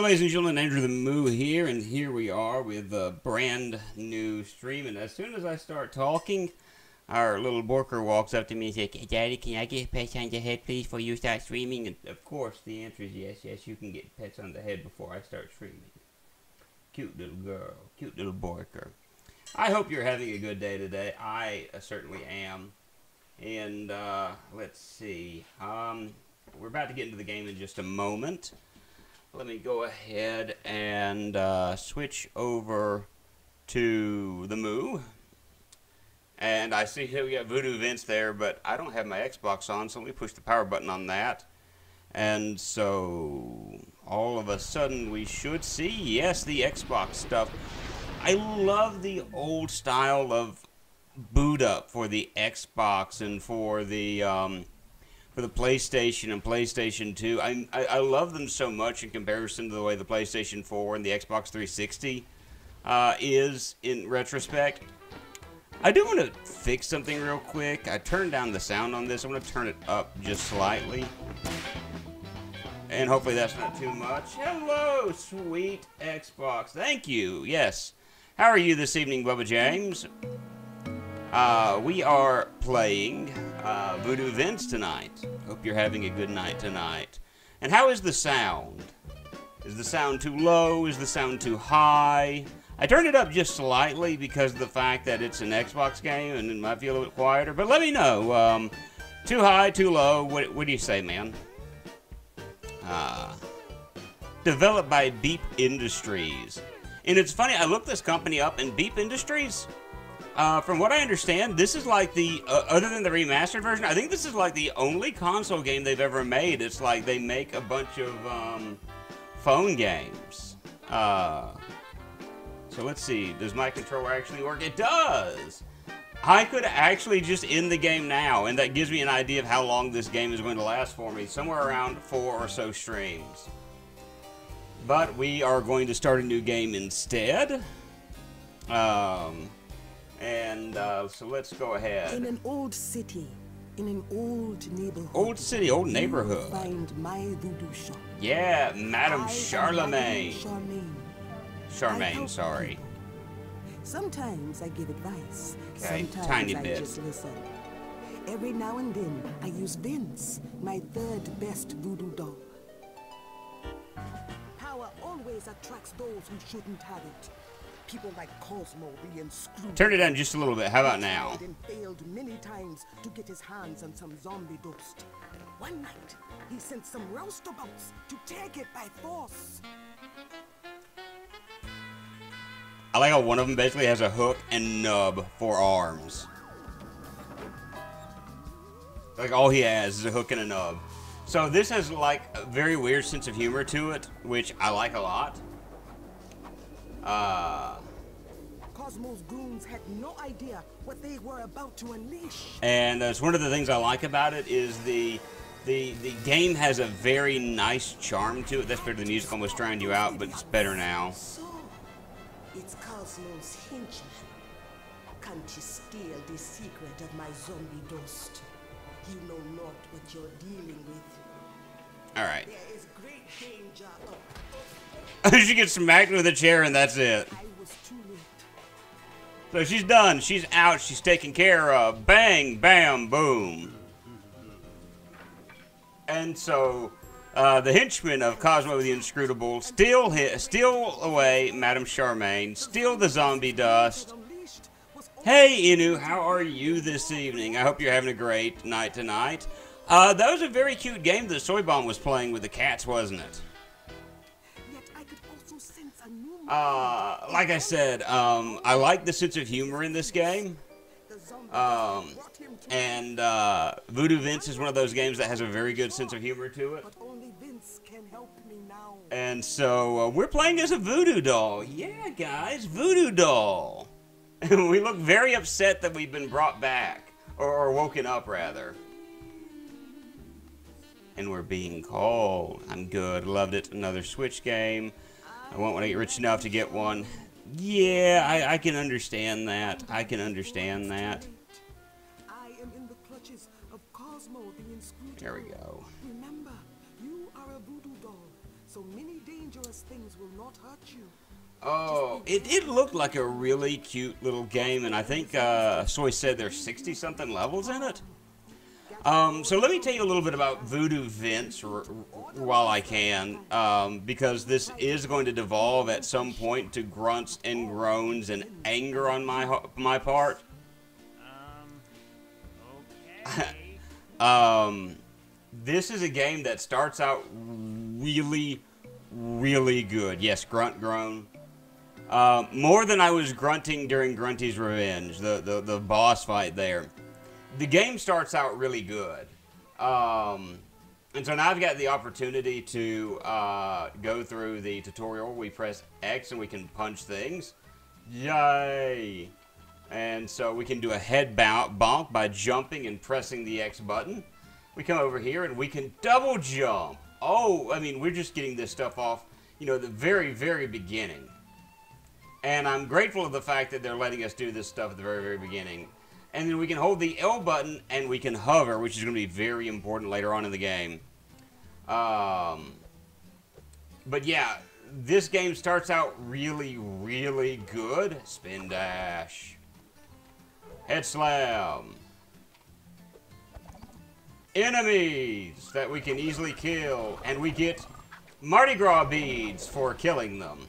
Hello, ladies and gentlemen, Andrew the Moo here, and here we are with a brand new stream. And as soon as I start talking, our little Borker walks up to me and says, "Daddy, can I get pets on the head, please, before you start streaming?" And of course, the answer is yes, yes, you can get pets on the head before I start streaming. Cute little girl, cute little Borker. I hope you're having a good day today. I certainly am. And let's see. We're about to get into the game in just a moment. Let me go ahead and switch over to the Moo. And I see here we got Voodoo Vince there, but I don't have my Xbox on, so let me push the power button on that. And so all of a sudden we should see, yes, the Xbox stuff. I love the old style of boot up for the Xbox and for the PlayStation and PlayStation 2. I love them so much in comparison to the way the PlayStation 4 and the Xbox 360 is in retrospect. I do want to fix something real quick. I turned down the sound on this. I'm going to turn it up just slightly. And hopefully that's not too much. Hello, sweet Xbox. Thank you. Yes. How are you this evening, Bubba James? We are playing Voodoo Vince tonight. Hope you're having a good night tonight. And how is the sound? Is the sound too low? Is the sound too high? I turned it up just slightly because of the fact that it's an Xbox game and it might feel a little bit quieter. But let me know. Too high, too low? What do you say, man? Developed by Beep Industries. And it's funny, I looked this company up, and Beep Industries, from what I understand, this is like the, other than the remastered version, I think this is like the only console game they've ever made. It's like they make a bunch of phone games. So let's see, does my controller actually work? It does! I could actually just end the game now, and that gives me an idea of how long this game is going to last for me. Somewhere around 4 or so streams. But we are going to start a new game instead. So let's go ahead. In an old city, in an old neighborhood. Old city, old neighborhood. Find my voodoo shop. Yeah, Madame Charlemagne. Charmaine, sorry. People. Sometimes I give advice. Okay, sometimes tiny I bit. just listen. Every now and then, I use Vince, my third best voodoo doll. Power always attracts those who shouldn't have it. People like Cosmo the Inscrutable. Turn it down just a little bit. How about now? And failed many times to get his hands on some zombie dust. One night, he sent some roustabouts to take it by force. I like how one of them basically has a hook and nub for arms. Like all he has is a hook and a nub. So this has like a very weird sense of humor to it, which I like a lot. Cosmo's goons had no idea what they were about to unleash. And it's one of the things I like about it is the game has a very nice charm to it. That's better. The music almost drowned you out, but it's better now. So, it's Cosmo's henchman. Can't you steal the secret of my zombie dust? You know not what you're dealing with. All right. There is great danger up. She gets smacked with a chair, and that's it. I was too late. So she's done. She's out. She's taken care of. Bang, bam, boom. And so the henchmen of Cosmo the Inscrutable steal away Madame Charmaine, steal the zombie dust. Hey, Inu, how are you this evening? I hope you're having a great night tonight. That was a very cute game that Soy Bomb was playing with the cats, wasn't it? Yet I could also sense a new Like I said, I like the sense of humor in this game. And Voodoo Vince is one of those games that has a very good sense of humor to it. But only Vince can help me now. And so we're playing as a voodoo doll. Yeah, guys, voodoo doll. And we look very upset that we've been brought back, or woken up rather. And we're being called. I'm good. Loved it. Another Switch game. I won't want to get rich enough to get one. Yeah, I can understand that. I can understand that. I am in the clutches of Cosmo the Inscrutable. There we go. Remember, you are a voodoo doll, so many dangerous things Oh, it looked like a really cute little game, and I think Soy said there's 60-something levels in it. So let me tell you a little bit about Voodoo Vince while I can, because this is going to devolve at some point to grunts and groans and anger on my part. Okay. This is a game that starts out really, really good. Yes, grunt, groan. More than I was grunting during Grunty's Revenge, the boss fight there. The game starts out really good. And so now I've got the opportunity to go through the tutorial. We press X and we can punch things. Yay! And so we can do a head bonk by jumping and pressing the X button. We come over here and we can double jump. Oh, I mean, we're just getting this stuff off, you know, the very, very beginning. And I'm grateful of the fact that they're letting us do this stuff at the very, very beginning. And then we can hold the L button and we can hover, which is going to be very important later on in the game. But yeah, this game starts out really, really good. Spin dash. Head slam. Enemies that we can easily kill. And we get Mardi Gras beads for killing them.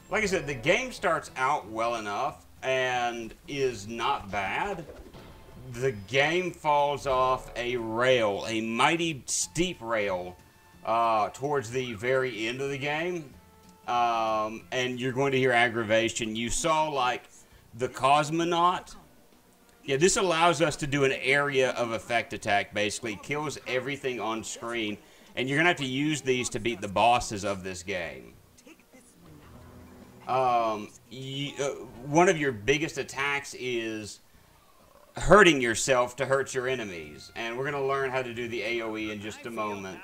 Like I said, the game starts out well enough and is not bad. The game falls off a rail, a mighty steep rail, towards the very end of the game. And you're going to hear aggravation. You saw, like, the Cosmonaut. Yeah, this allows us to do an area of effect attack, basically. Kills everything on screen. And you're going to have to use these to beat the bosses of this game. One of your biggest attacks is hurting yourself to hurt your enemies. And we're going to learn how to do the AoE in just a moment.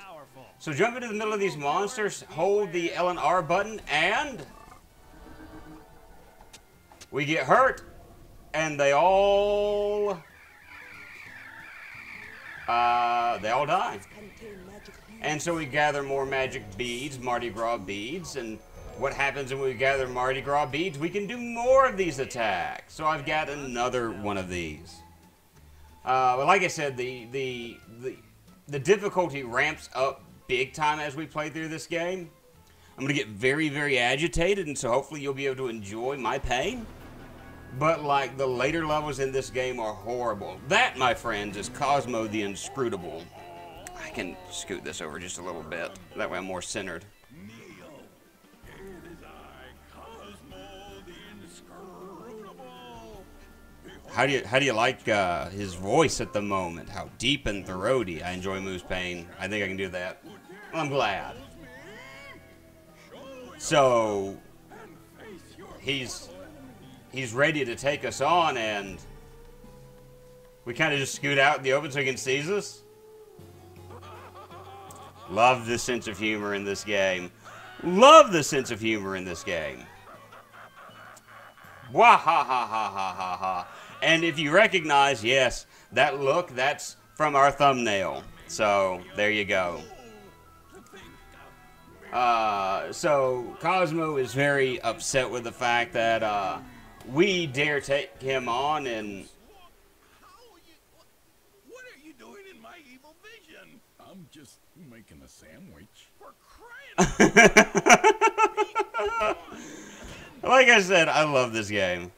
So jump into the middle of these monsters, hold the L and R button, and we get hurt. And they all die. And so we gather more magic beads, Mardi Gras beads, and what happens when we gather Mardi Gras beads? We can do more of these attacks. So I've got another one of these. But like I said, the difficulty ramps up big time as we play through this game. I'm going to get very, very agitated, and so hopefully you'll be able to enjoy my pain. But, like, the later levels in this game are horrible. That, my friends, is Cosmo the Inscrutable. I can scoot this over just a little bit. That way I'm more centered. How do you like his voice at the moment? How deep and throaty. I enjoy Moose Pain. I think I can do that. Well, I'm glad. So he's ready to take us on, and we kind of just scoot out in the open so he can seize us. Love the sense of humor in this game. Love the sense of humor in this game. Wah ha ha ha ha ha ha. And if you recognize, yes, that look, that's from our thumbnail. So, there you go. So, Cosmo is very upset with the fact that we dare take him on, and... What are you doing in my evil vision? I'm just making a sandwich. For crying. Like I said, I love this game.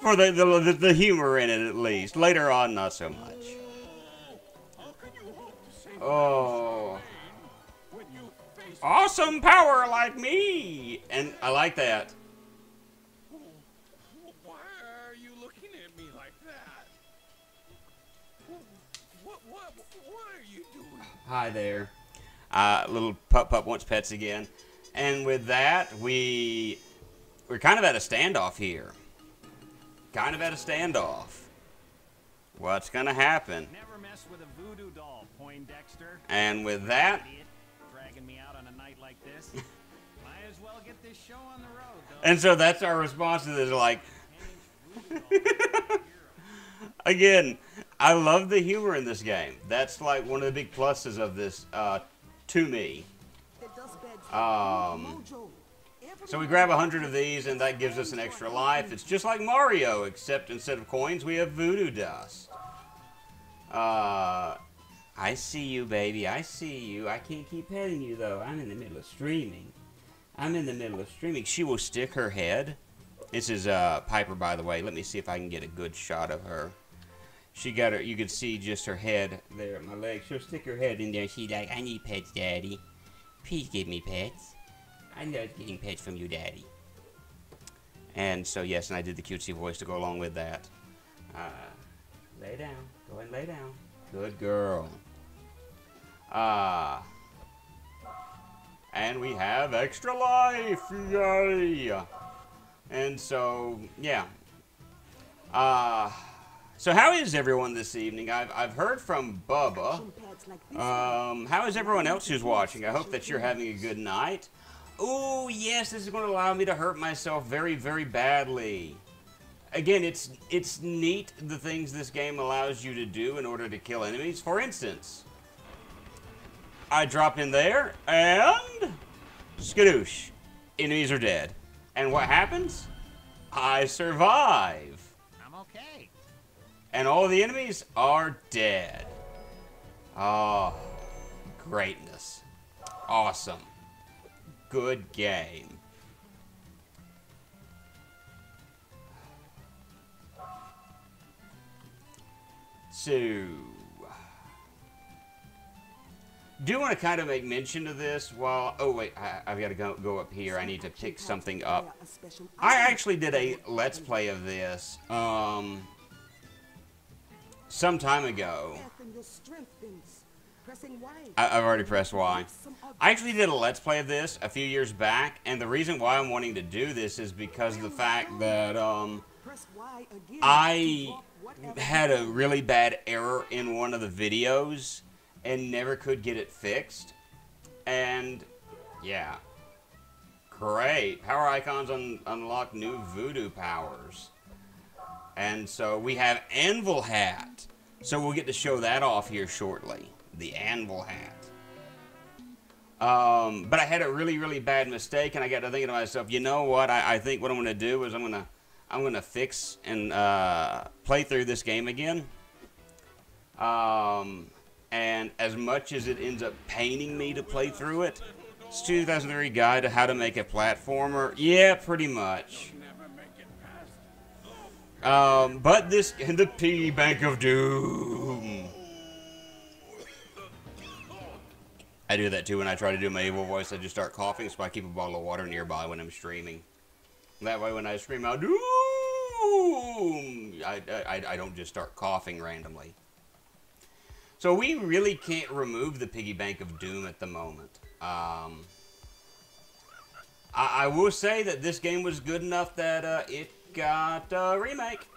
For the humor in it, at least. Later on, not so much. Oh. Awesome power like me! And I like that. Why are you looking at me like that? What are you doing? Hi there. Little pup wants pets again. And with that, we're kind of at a standoff here. Kind of at a standoff. What's gonna happen? Never mess with a voodoo doll, Poindexter. And with that, Idiot, dragging me out on a night like this. Might as well get this show on the road, though. and so that's our response to this. Like, again, I love the humor in this game. That's like one of the big pluses of this to me. So we grab 100 of these, and that gives us an extra life. It's just like Mario, except instead of coins, we have voodoo dust. I see you, baby. I see you. I can't keep petting you, though. I'm in the middle of streaming. She will stick her head. This is Piper, by the way. Let me see if I can get a good shot of her. She got her. You can see just her head there at my leg. She'll stick her head in there. She's like, I need pets, Daddy. Please give me pets. I love getting pets from you, Daddy. And so, yes, and I did the cutesy voice to go along with that. Lay down. Go and lay down. Good girl. And we have extra life. Yay! And so, yeah. So how is everyone this evening? I've heard from Bubba. How is everyone else who's watching? I hope that you're having a good night. Oh, yes, this is going to allow me to hurt myself very, very badly. Again, it's neat the things this game allows you to do in order to kill enemies. For instance, I drop in there, and skadoosh. Enemies are dead. And what happens? I survive. I'm okay. And all the enemies are dead. Oh, greatness. Awesome. Good game. So, do want to kind of make mention of this while... Oh, wait, I've got to go up here. I need to pick something up. I actually did a Let's Play of this some time ago. I've already pressed Y. I actually did a Let's Play of this a few years back, and the reason why I'm wanting to do this is because of the fact that I had a really bad error in one of the videos and never could get it fixed. And, yeah. Great. Power icons unlock new voodoo powers. And so we have Anvil Hat. So we'll get to show that off here shortly. The Anvil Hat. But I had a really, really bad mistake, and I got to thinking to myself, you know what? I think what I'm going to do is I'm going to fix and play through this game again. And as much as it ends up paining me to play through it, it's 2003 Guide to How to Make a Platformer. Yeah, pretty much. But this, in the Piggy Bank of Doom. I do that too when I try to do my evil voice. I just start coughing, so I keep a bottle of water nearby when I'm streaming. That way when I scream out, Doom, I don't just start coughing randomly. So we really can't remove the Piggy Bank of Doom at the moment. I will say that this game was good enough that it got a remake.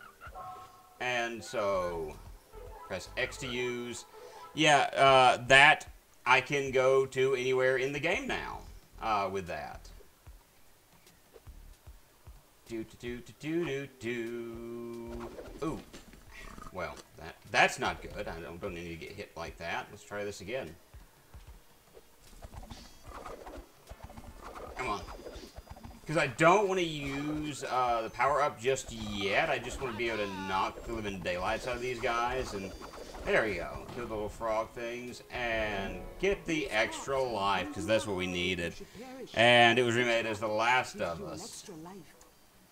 And so, press X to use. Yeah, that I can go to anywhere in the game now with that. Ooh. Well, that's not good. I don't need to get hit like that. Let's try this again. Come on. Because I don't want to use the power-up just yet. I just want to be able to knock the living daylights out of these guys. And there we go. Kill the little frog things. And get the extra life, because that's what we needed. And it was remade as The Last of Us.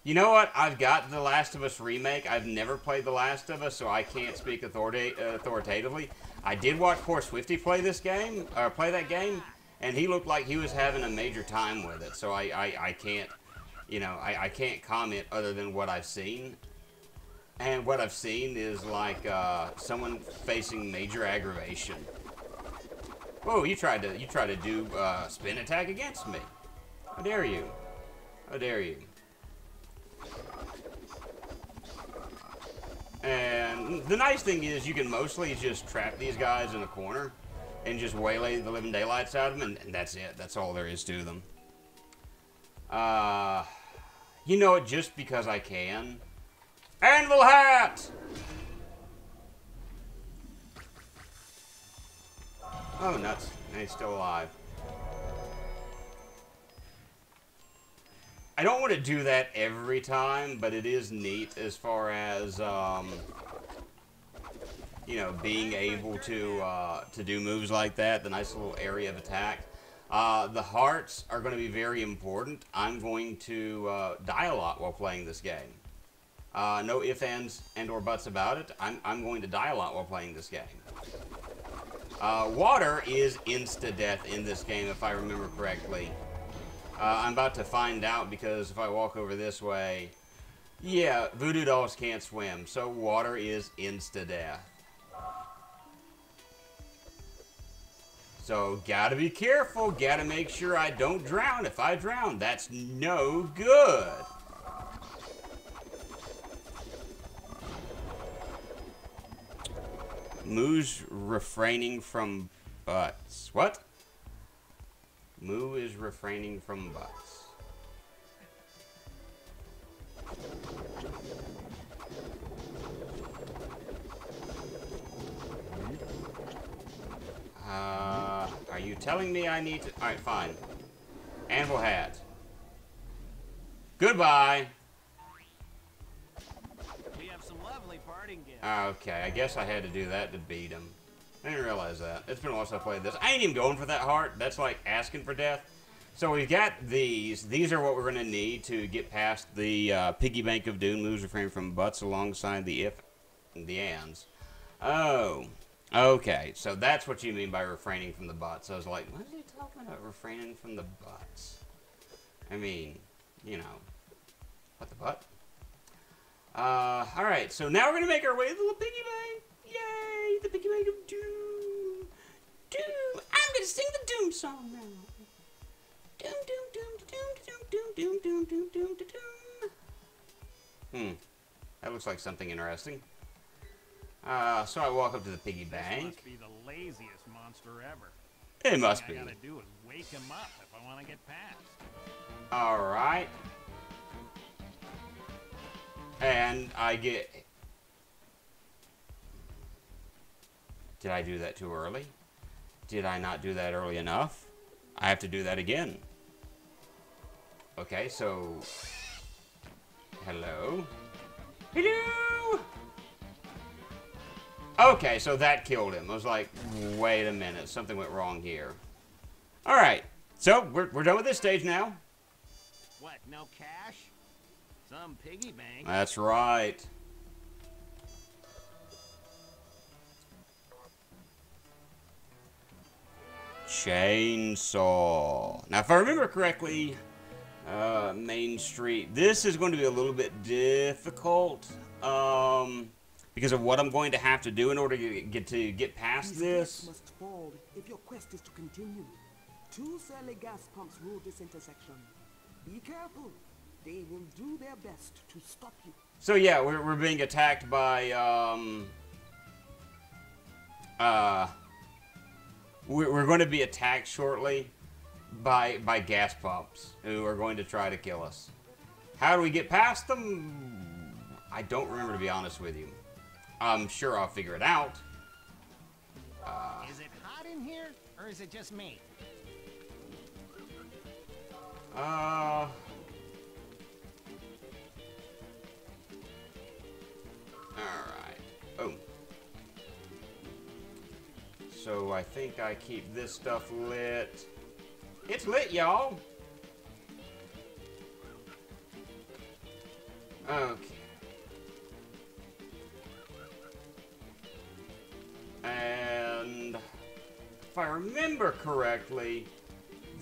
You know what? I've got The Last of Us remake. I've never played The Last of Us, so I can't speak authoritatively. I did watch Poor Swifty play this game, or play that game, and he looked like he was having a major time with it. So I can't, you know, I can't comment other than what I've seen. And what I've seen is like someone facing major aggravation. Whoa! You tried to do spin attack against me. How dare you? How dare you? And the nice thing is you can mostly just trap these guys in a corner and just waylay the living daylights out of them, and that's it. That's all there is to them. You know it, just because I can. Anvil Hat! Oh, nuts. And he's still alive. I don't want to do that every time, but it is neat as far as, you know, being able to do moves like that, the nice little area of attack. The hearts are going to be very important. I'm going to die a lot while playing this game. No ifs, ands, and or buts about it. I'm going to die a lot while playing this game. Water is insta-death in this game, if I remember correctly. I'm about to find out, because if I walk over this way, yeah, voodoo dolls can't swim, so water is insta-death. So, gotta be careful, gotta make sure I don't drown. If I drown, that's no good. Moo's refraining from butts. What? Moo is refraining from butts. Are you telling me I need to... Alright, fine. Anvil hat. Goodbye. We have some lovely parting gifts. Okay, I guess I had to do that to beat him. I didn't realize that. It's been a while since I played this. I ain't even going for that heart. That's like asking for death. So we've got these. These are what we're going to need to get past the piggy bank of doom. Moves refrain from butts alongside the if and the ands. Oh. Okay, so that's what you mean by refraining from the butts. I was like, what is he talking about, refraining from the butts? I mean, you know, what the butt? Alright, so now we're going to make our way to the little piggy bank. Yay, the piggy bank of doom. Doom. I'm going to sing the doom song now. Doom, doom, doom, doom, doom, doom, doom, doom, doom, doom, doom. That looks like something interesting. So I walk up to the piggy bank. This must be the laziest monster ever. It must be. All I gotta do is wake him up if I want to get past. Alright. And I get... Did I do that too early? Did I not do that early enough? I have to do that again. Okay, so... Hello? Hello? Okay, so that killed him. I was like, wait a minute, something went wrong here. Alright, so we're done with this stage now. What, no cash? Some piggy bank? That's right. Chainsaw. Now, if I remember correctly, Main Street, this is going to be a little bit difficult, because of what I'm going to have to do in order to get past These this. gates must fall if your quest is to continue. 2 Surly gas pumps rule this intersection. Be careful. They will do their best to stop you. So yeah, we're being attacked by we're going to be attacked shortly by gas pumps who are going to try to kill us. How do we get past them? I don't remember, to be honest with you. I'm sure I'll figure it out. Is it hot in here, or is it just me? Alright. Oh. So I think I keep this stuff lit. It's lit, y'all. Okay. And if I remember correctly,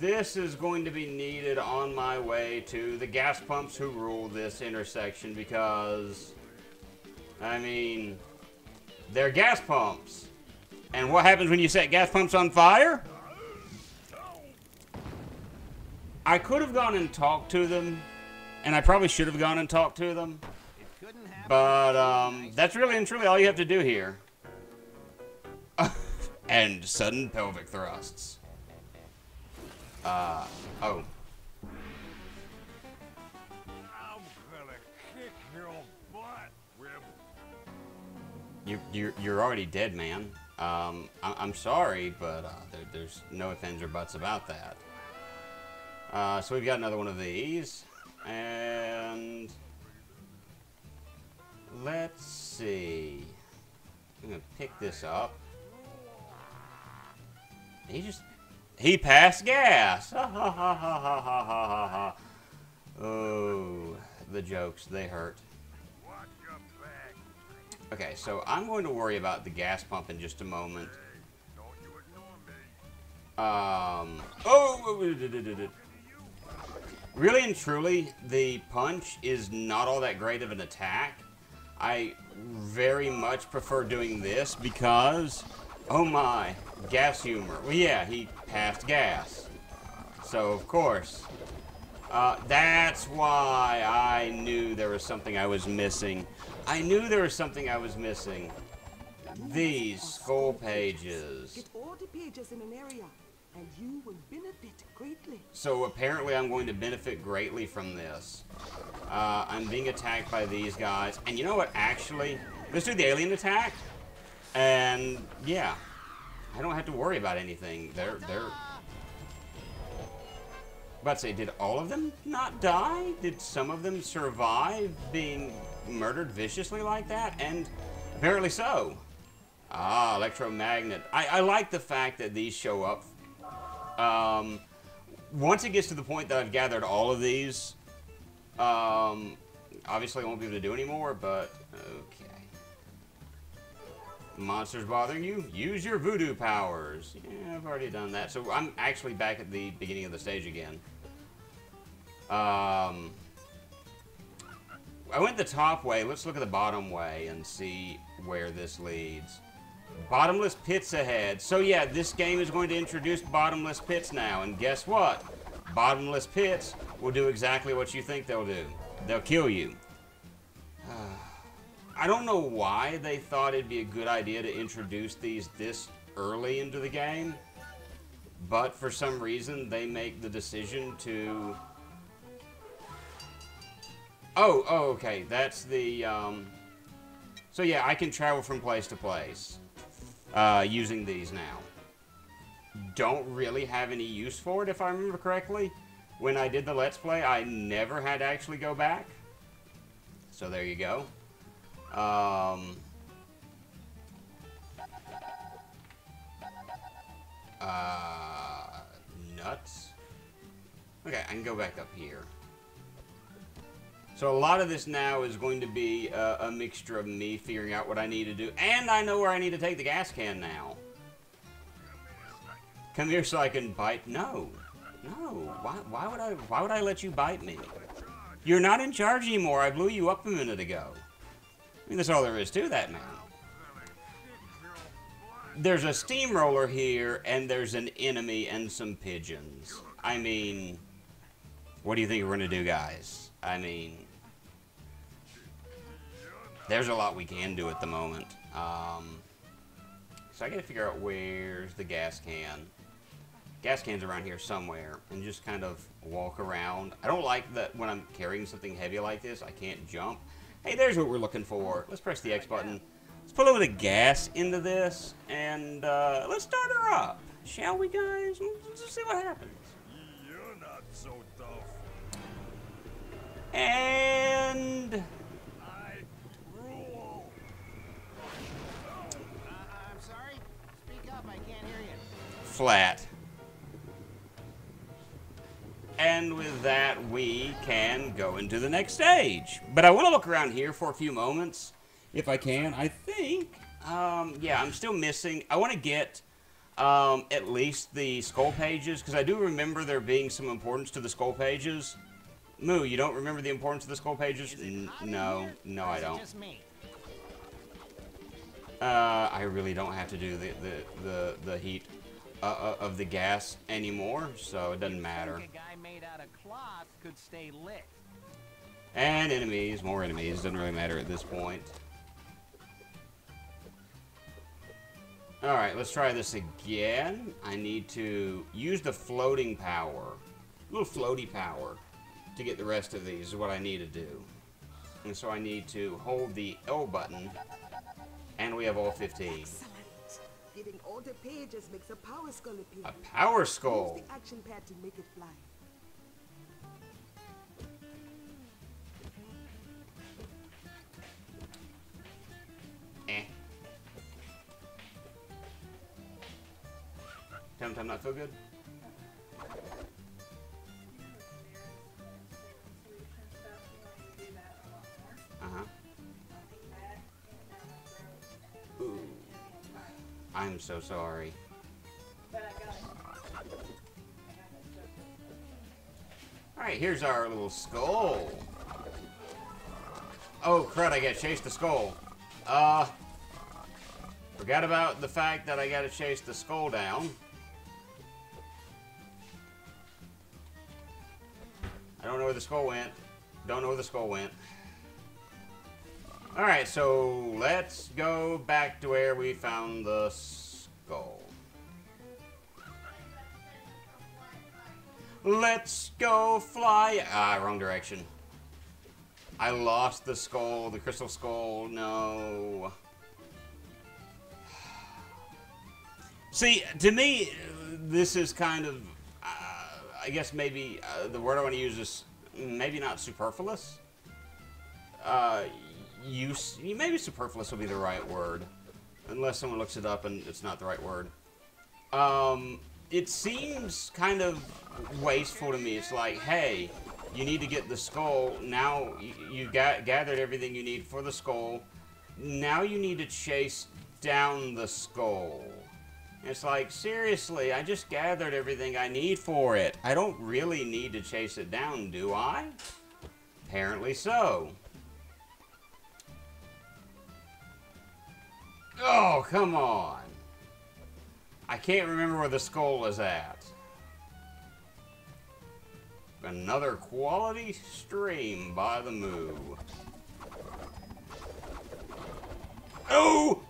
this is going to be needed on my way to the gas pumps who rule this intersection, because, I mean, they're gas pumps. And what happens when you set gas pumps on fire? I could have gone and talked to them, and I probably should have gone and talked to them. It couldn't happen. But, that's really and truly all you have to do here. And sudden pelvic thrusts. Oh. I'm gonna kick your butt, Rib. You're already dead, man. I'm sorry, but there's no ifs, ands, or buts about that. So we've got another one of these. And let's see. I'm gonna pick this up. He passed gas. Ha ha ha ha ha ha ha ha. Oh, the jokes, they hurt. Okay, so I'm going to worry about the gas pump in just a moment. Really and truly, the punch is not all that great of an attack. I very much prefer doing this because, oh my, gas humor. Well, yeah, he passed gas. So, of course, that's why I knew there was something I was missing. I knew there was something I was missing. These skull pages. Get all the pages in an area, and you will benefit greatly. So apparently I'm going to benefit greatly from this. I'm being attacked by these guys. And you know what, actually, let's do the alien attack. And, yeah, I don't have to worry about anything. They're... About to say, did all of them not die? Did some of them survive being murdered viciously like that? And apparently so. Ah, electromagnet. I like the fact that these show up. Once it gets to the point that I've gathered all of these, obviously I won't be able to do anymore, but okay. Monsters bothering you? Use your voodoo powers. Yeah, I've already done that. So I'm actually back at the beginning of the stage again. I went the top way. Let's look at the bottom way and see where this leads. Bottomless pits ahead. So yeah, this game is going to introduce bottomless pits now. And guess what? Bottomless pits will do exactly what you think they'll do. They'll kill you. I don't know why they thought it'd be a good idea to introduce these this early into the game. But for some reason, they make the decision to... Oh, okay. That's the... So yeah, I can travel from place to place using these now. Don't really have any use for it, if I remember correctly. When I did the Let's Play, I never had to actually go back. So there you go. Nuts. Okay, I can go back up here. So a lot of this now is going to be a mixture of me figuring out what I need to do, and I know where I need to take the gas can now. Come here so I can bite. No, no. Why would I let you bite me? You're not in charge anymore. I blew you up a minute ago. I mean, that's all there is to that, man. There's a steamroller here, and there's an enemy and some pigeons. I mean, what do you think we're gonna do, guys? I mean, there's a lot we can do at the moment. So I gotta figure out where's the gas can. Gas can's around here somewhere, and just kind of walk around. I don't like that when I'm carrying something heavy like this, I can't jump. Hey, there's what we're looking for. Let's press the X button. Let's put a little bit of gas into this, and let's start her up. Shall we, guys? Let's just see what happens. You're not so tough. And... I rule. I'm sorry? Speak up, I can't hear you. flat. And with that, we can go into the next stage. But I want to look around here for a few moments, if I can. I think, yeah, I'm still missing. I want to get at least the skull pages, because I do remember there being some importance to the skull pages. Moo, you don't remember the importance of the skull pages? No, I don't. I really don't have to do the heat of the gas anymore, so it doesn't matter. A guy made out of cloth could stay lit. And enemies, more enemies, doesn't really matter at this point. Alright, let's try this again. I need to use the floating power, a little floaty power, to get the rest of these is what I need to do. And so I need to hold the L button, and we have all 15. Excellent. Getting all the pages makes a power skull appear. A power skull. Use the action pad to make it fly. same time not feel good? Uh-huh. Ooh. I'm so sorry. Alright, here's our little skull. Oh, crud, I gotta chase the skull. Forgot about the fact that I gotta chase the skull down. I don't know where the skull went. Don't know where the skull went. Alright, so let's go back to where we found the skull. Let's go fly. Ah, wrong direction. I lost the skull, the crystal skull. No. See, to me, this is kind of, I guess maybe the word I want to use is maybe not superfluous. Maybe superfluous will be the right word, unless someone looks it up and it's not the right word. It seems kind of wasteful to me. It's like, hey, you need to get the skull. Now you gathered everything you need for the skull. Now you need to chase down the skull. It's like, seriously, I just gathered everything I need for it. I don't really need to chase it down, do I? Apparently so. Oh, come on. I can't remember where the skull is at. Another quality stream by the Moo. Oh!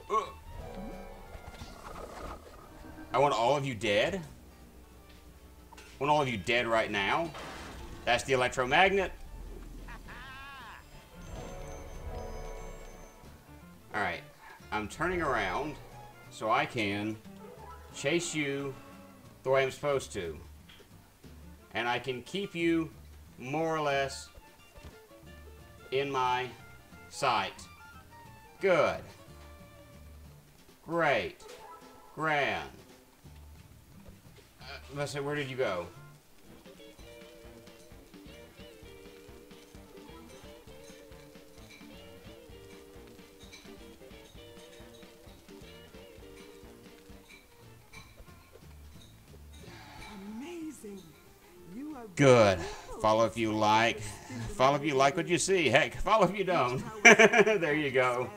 I want all of you dead? I want all of you dead right now? That's the electromagnet? Alright. I'm turning around so I can chase you the way I'm supposed to. And I can keep you more or less in my sight. Good. Great. Grand. Let's say, where did you go? Amazing. You are Good. Follow if you like. Follow if you like what you see. Heck, follow if you don't. There you go.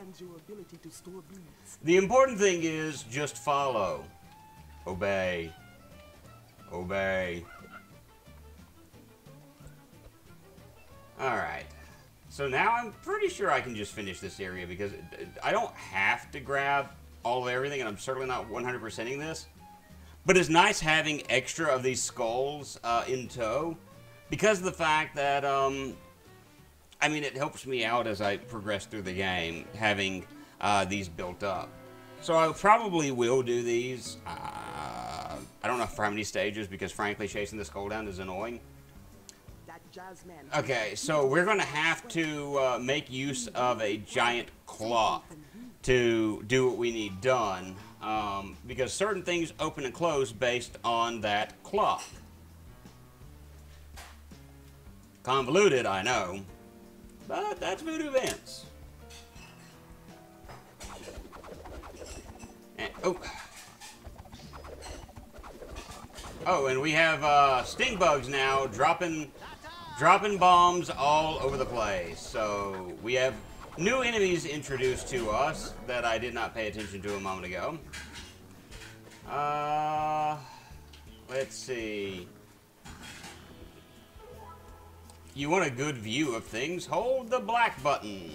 The important thing is just follow. Obey. Obey. Alright. So now I'm pretty sure I can just finish this area because I don't have to grab all of everything, and I'm certainly not 100%ing this. But it's nice having extra of these skulls in tow because of the fact that, I mean, it helps me out as I progress through the game, having these built up. So I probably will do these. I don't know for how many stages because, frankly, chasing the skull down is annoying. Okay, so we're going to have to make use of a giant clock to do what we need done. Because certain things open and close based on that clock. Convoluted, I know. But that's Voodoo Vince. And, oh, and we have sting bugs now dropping bombs all over the place. So we have new enemies introduced to us that I did not pay attention to a moment ago. Let's see. You want a good view of things? Hold the black button.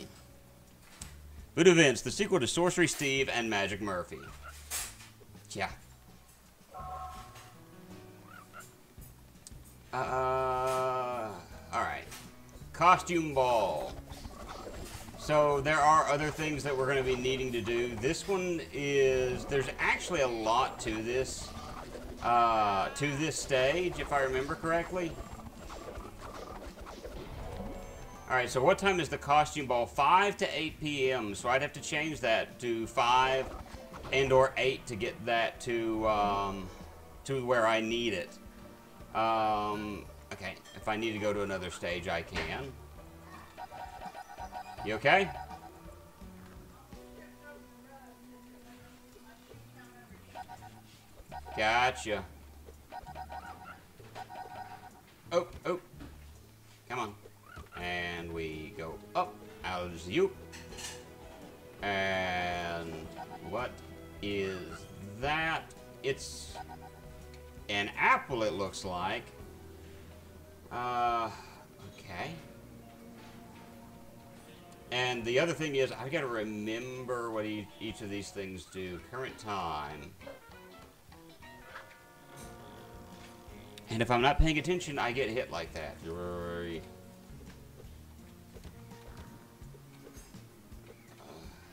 Voodoo Vince, the sequel to Sorcery Steve and Magic Murphy. Yeah. Alright. Costume Ball. So there are other things that we're going to be needing to do. This one is, there's actually a lot to this stage, if I remember correctly. Alright, so what time is the costume ball? 5 to 8 p.m. So I'd have to change that to 5 and or 8 to get that to to where I need it. Okay, if I need to go to another stage, I can. You okay? Gotcha. Oh, oh. Come on. And we go up. As you. And what is that? It's an apple, it looks like. Okay. And the other thing is, I've got to remember what each of these things do. Current time. And if I'm not paying attention, I get hit like that.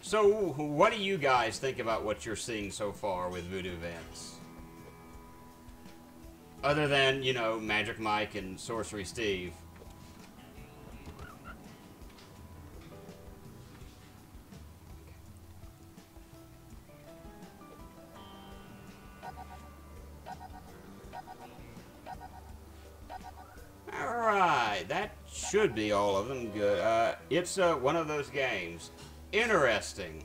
So, what do you guys think about what you're seeing so far with Voodoo Vince? Other than, you know, Magic Mike and Sorcery Steve. Alright, that should be all of them. Good. It's one of those games. Interesting.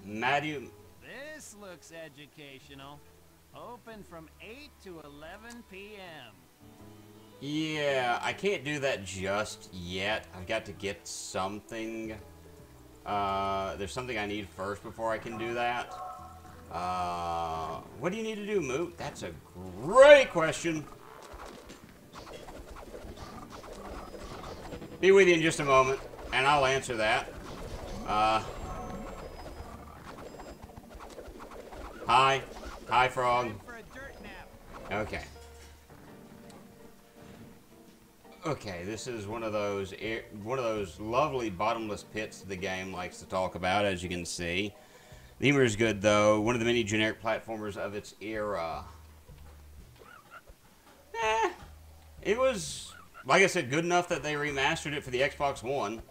Matthew. This looks educational. Open from 8 to 11 p.m. Yeah, I can't do that just yet. I've got to get something. There's something I need first before I can do that. What do you need to do, Moot? That's a great question. Be with you in just a moment, and I'll answer that. Hi. Hi, Frog. For a dirt nap. Okay. Okay, this is one of those lovely bottomless pits the game likes to talk about, as you can see. The humor is good, though. One of the many generic platformers of its era. It was, like I said, good enough that they remastered it for the Xbox One.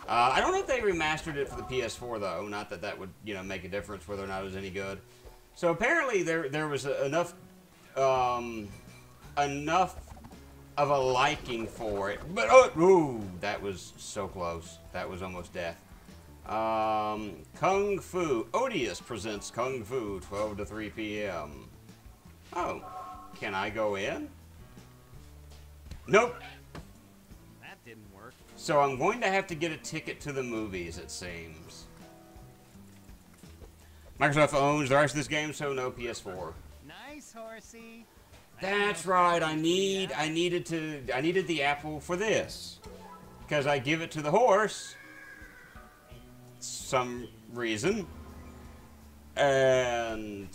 I don't know if they remastered it for the PS4, though. Not that that would, you know, make a difference whether or not it was any good. So apparently there was enough of a liking for it. But, ooh, that was so close. That was almost death. Kung Fu. Odious presents Kung Fu, 12 to 3 p.m. Oh, can I go in? Nope. That didn't work. So I'm going to have to get a ticket to the movies, it seems. Microsoft owns the rights to this game, so no PS4. Nice, horsey. That's right. I needed the apple for this, because I give it to the horse. Some reason. And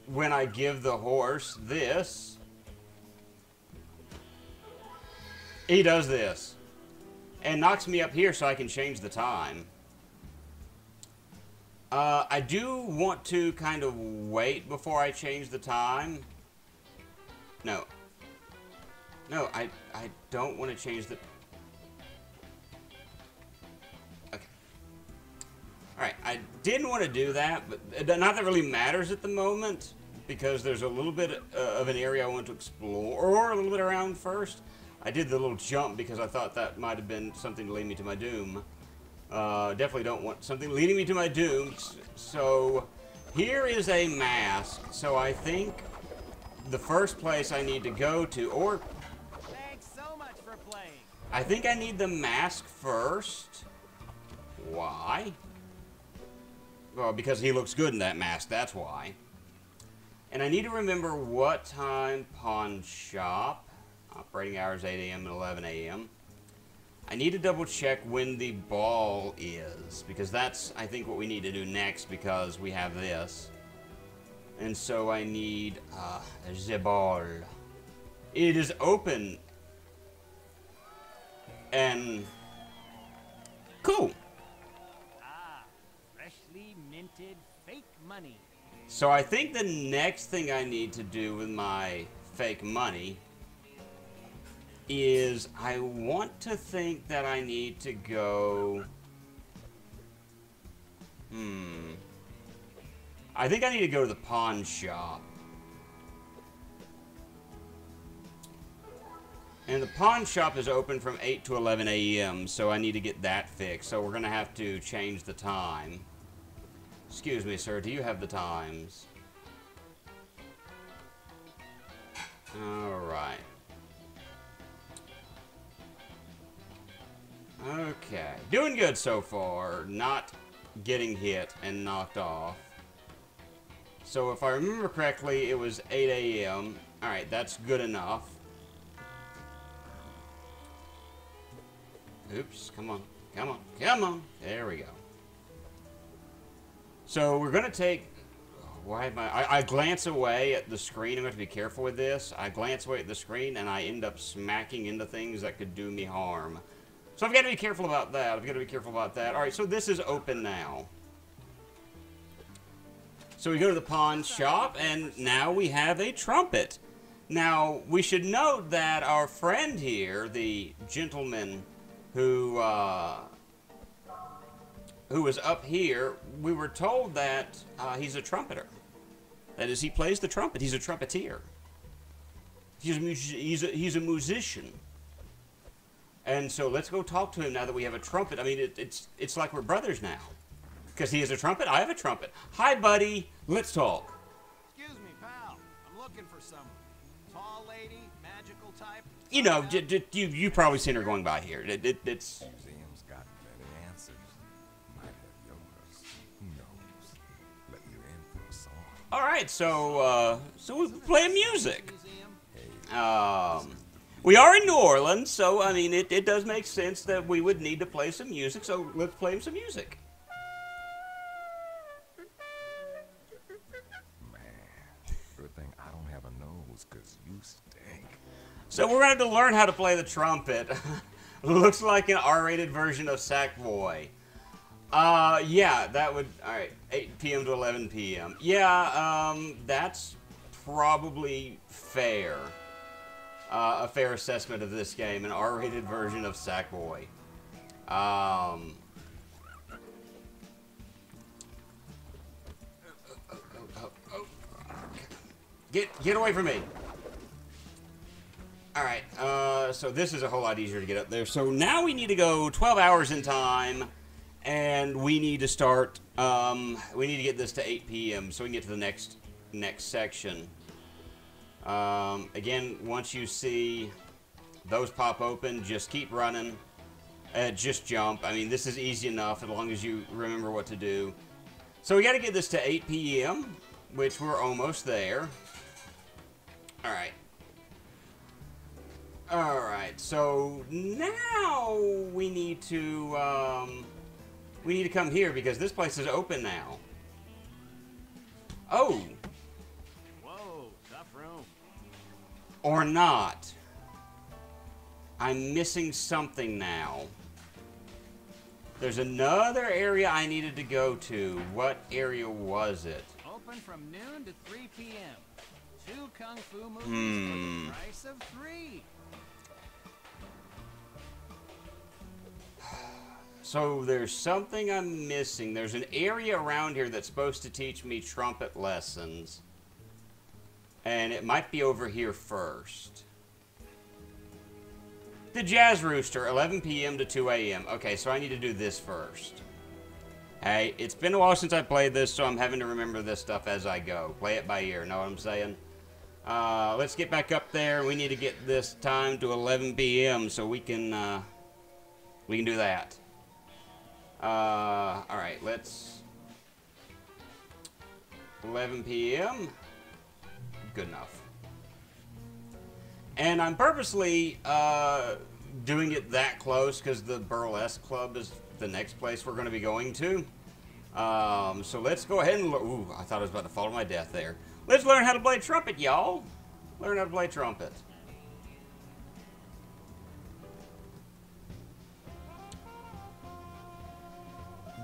when I give the horse this, he does this and knocks me up here so I can change the time. I do want to kind of wait before I change the time. No, I don't want to change the... Alright, I didn't want to do that, but not that it really matters at the moment, because there's a little bit of an area I want to explore, or a little bit around first. I did the little jump because I thought that might have been something to lead me to my doom. Definitely don't want something leading me to my doom. So, here is a mask, so I think the first place I need to go to, or... Thanks so much for playing. I think I need the mask first. Why? Well, because he looks good in that mask, that's why. And I need to remember what time pawn shop. Operating hours 8 a.m. and 11 a.m. I need to double check when the ball is, because that's, I think, what we need to do next, because we have this. And so I need the ball. It is open. And cool. Freshly minted fake money. So I think the next thing I need to do with my fake money is I want to think that I need to go... I think I need to go to the pawn shop. And the pawn shop is open from 8 to 11 a.m., so I need to get that fixed. So we're going to have to change the time. Excuse me, sir, do you have the times? Alright. Okay. Doing good so far. Not getting hit and knocked off. So if I remember correctly, it was 8 a.m. Alright, that's good enough. Oops, come on. Come on. Come on. There we go. So we're going to take... Why am I glance away at the screen. I'm going to have to be careful with this. I glance away at the screen and I end up smacking into things that could do me harm. So I've got to be careful about that. I've got to be careful about that. Alright, so this is open now. So we go to the pawn shop and now we have a trumpet. Now, we should note that our friend here, the gentleman who was up here, we were told that he's a trumpeter. That is, he plays the trumpet. He's a trumpeter. He's a musician. And so let's go talk to him now that we have a trumpet. I mean, it's like we're brothers now. Because he has a trumpet, I have a trumpet. Hi, buddy. Let's talk. Excuse me, pal. I'm looking for some tall lady, magical type. You know, you probably seen her going by here. It's... Museum's got many answers. Might have yours. Who knows? Let you in for a song. All right, so we play music. We are in New Orleans, so I mean, it does make sense that we would need to play some music. So let's play some music. Man, good thing I don't have a nose, 'cause you stink. So we're going to have to learn how to play the trumpet. Looks like an R-rated version of Sackboy. Yeah, that would... Alright, 8 p.m. to 11 p.m. Yeah, that's probably fair. A fair assessment of this game, an R-rated version of Sackboy. Get away from me. Alright, so this is a whole lot easier to get up there. So now we need to go 12 hours in time, and we need to start, we need to get this to 8 p.m. so we can get to the next section. Again, once you see those pop open, just keep running, just jump. I mean, this is easy enough as long as you remember what to do. So we got to get this to 8 p.m., which we're almost there. Alright. Alright, so now we need to come here because this place is open now. Oh! Whoa, tough room. Or not. I'm missing something now. There's another area I needed to go to. What area was it? Open from noon to 3 p.m. 2 kung fu movies for the price of 3. So there's something I'm missing. There's an area around here that's supposed to teach me trumpet lessons. And it might be over here first. The Jazz Rooster, 11 p.m. to 2 a.m. Okay, so I need to do this first. Hey, it's been a while since I played this, so I'm having to remember this stuff as I go. Play it by ear, know what I'm saying? Let's get back up there. We need to get this time to 11 p.m. so we can do that. Alright, let's... 11 p.m. Good enough. And I'm purposely doing it that close because the Burlesque Club is the next place we're going to be going to. So let's go ahead and... Ooh, I thought I was about to fall to my death there. Let's learn how to play trumpet, y'all. Learn how to play trumpet.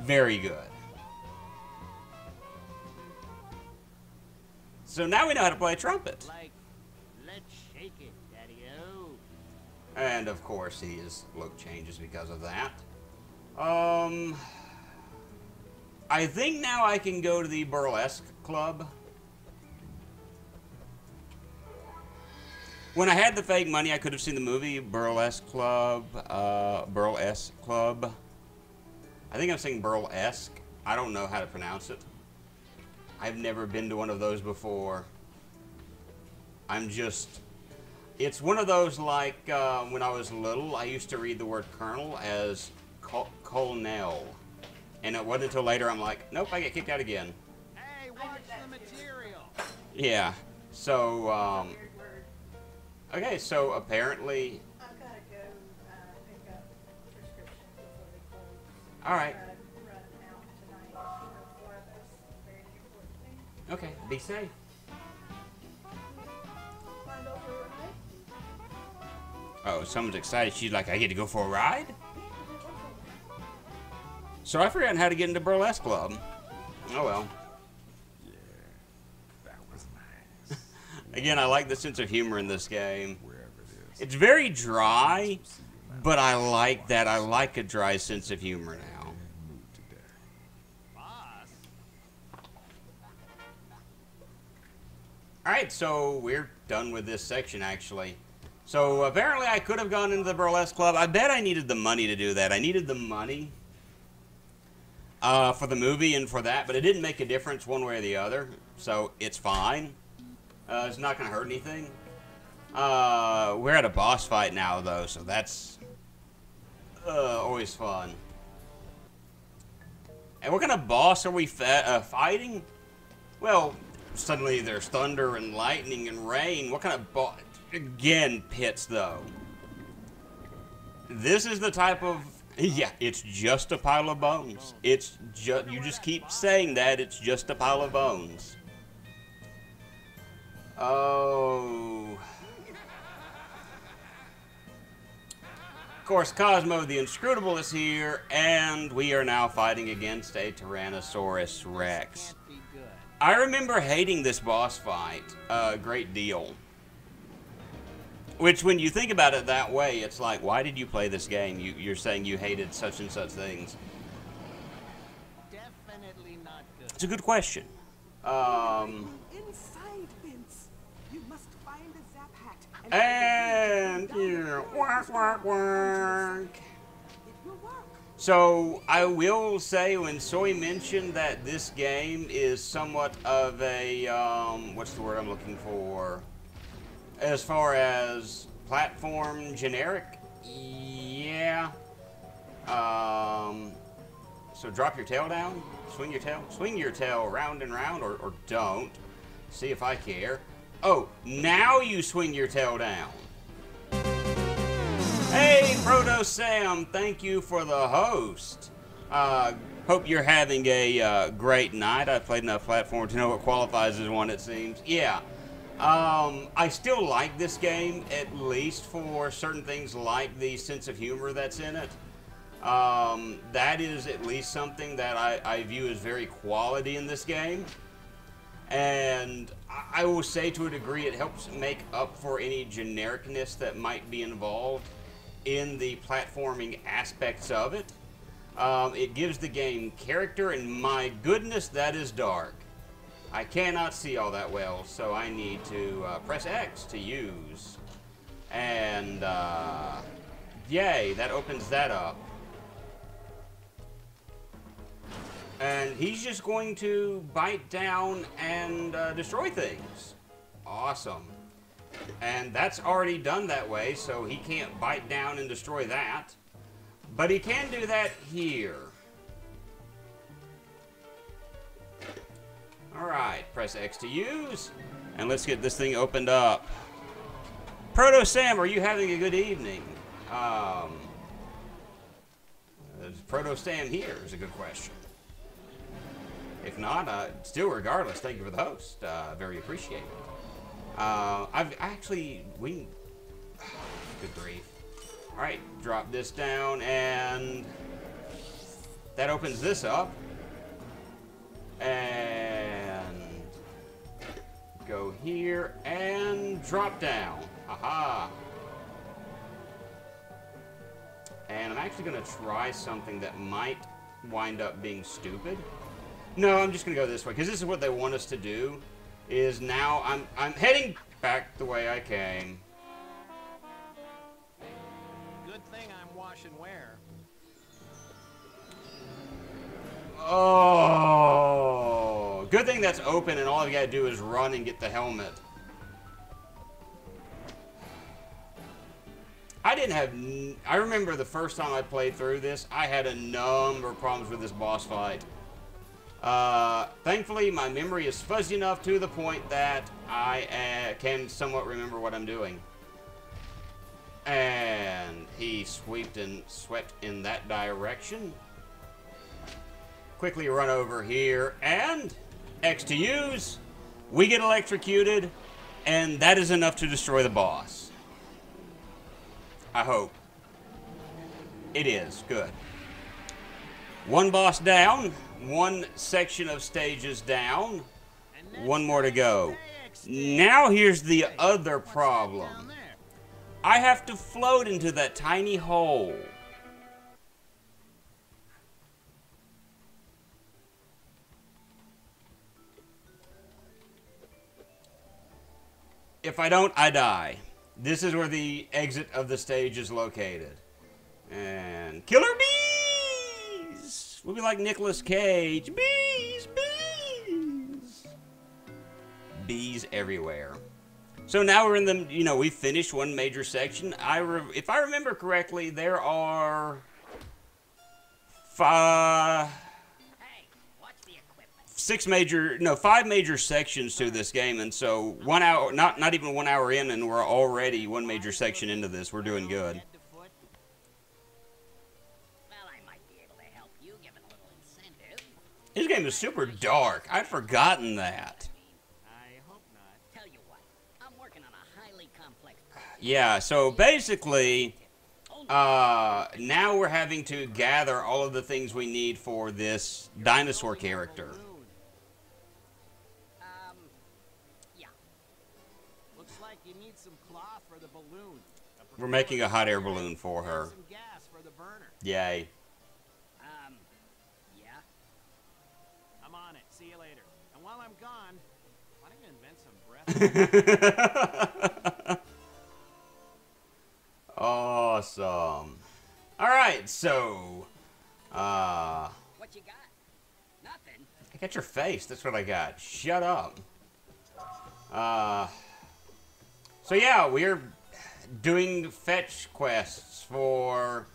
Very good. So now we know how to play trumpet. Like, let's shake it, Daddy-O. And of course his look changes because of that. I think now I can go to the Burlesque Club. When I had the fake money, I could have seen the movie Burlesque Club. Burlesque Club. I think I'm saying Burlesque. I don't know how to pronounce it. I've never been to one of those before. It's one of those like when I was little, I used to read the word colonel as colonel. And it wasn't until later I'm like, nope, I get kicked out again. Hey, watch the material. Yeah. So, okay, so apparently... I've got to go pick up prescriptions before they close. All right. Run out tonight for this very important thing. Okay, be safe. Find over, right? Oh, someone's excited. She's like, I get to go for a ride? So I forgot how to get into Burlesque Club. Oh well. Yeah, that was nice. Again, I like the sense of humor in this game. Wherever it is. It's very dry, but I like that. I like a dry sense of humor now. Mood today. Boss. Alright, so we're done with this section, actually. So apparently I could have gone into the Burlesque Club. I bet I needed the money to do that. I needed the money for the movie and for that, but it didn't make a difference one way or the other, so it's fine. It's not going to hurt anything. We're at a boss fight now, though, so that's always fun. And what kind of boss are we fighting? Well, suddenly there's thunder and lightning and rain. What kind of boss? Again, pits, though. This is the type of... Yeah, it's just a pile of bones. It's just... You just keep saying that. It's just a pile of bones. Oh... Of course, Cosmo the Inscrutable is here, and we are now fighting against a Tyrannosaurus Rex. Can't be good. I remember hating this boss fight a great deal. Which, when you think about it that way, it's like, why did you play this game? You're saying you hated such and such things. Definitely not good. It's a good question. Inside, Vince. You must find the Zap hat. And here, work. It will work. So, I will say, when Soy mentioned that this game is somewhat of a, what's the word I'm looking for? As far as platform generic, yeah. So drop your tail down, swing your tail round and round, or don't. See if I care. Oh, now you swing your tail down. Hey, Proto Sam, thank you for the host. Hope you're having a great night. I've played enough platform to know what qualifies as one, it seems. Yeah. I still like this game, at least for certain things like the sense of humor that's in it. That is at least something that I view as very quality in this game. And I will say to a degree it helps make up for any genericness that might be involved in the platforming aspects of it. It gives the game character, and my goodness, that is dark. I cannot see all that well, so I need to press X to use. And, yay, that opens that up. And he's just going to bite down and destroy things. Awesome. And that's already done that way, so he can't bite down and destroy that. But he can do that here. Alright, press X to use, and let's get this thing opened up. Proto Sam, are you having a good evening? Is Proto Sam here is a good question. If not, still regardless, thank you for the host. Very appreciated. Good grief. Alright, drop this down, and that opens this up. And go here and drop down. Haha. And I'm actually going to try something that might wind up being stupid. No, I'm just gonna go this way because this is what they want us to do. Is now I'm heading back the way I came. Good thing I'm wash and wear. Oh, good thing that's open and all you gotta do is run and get the helmet. I didn't have. I remember the first time I played through this, I had a number of problems with this boss fight. Thankfully, my memory is fuzzy enough to the point that I can somewhat remember what I'm doing. And he swept in that direction. Quickly run over here, and X to use. We get electrocuted, and that is enough to destroy the boss. I hope. It is. Good. One boss down. One section of stages down. One more to go. Now here's the other problem. I have to float into that tiny hole. If I don't, I die. This is where the exit of the stage is located. And killer bees! We'll be like Nicolas Cage. Bees, bees! Bees everywhere. So now we're in the, we finished one major section. If I remember correctly, there are five major sections to this game, and so 1 hour, not even 1 hour in, and we're already one major section into this. We're doing good. Well, I might be able to help you, given a little incentive. This game is super dark. I'd forgotten that. I hope not. Tell you what, I'm working on a highly complex project. Yeah, so basically, now we're having to gather all of the things we need for this dinosaur character. Yeah. Looks like you need some cloth for the balloon. We're making a hot air balloon for her. Some gas for the burner. Yay. Yeah. I'm on it. See you later. And while I'm gone, why don't you invent some breath? Awesome. Alright, so What you got? Nothing. I got your face. That's what I got. Shut up. So yeah, we're doing fetch quests for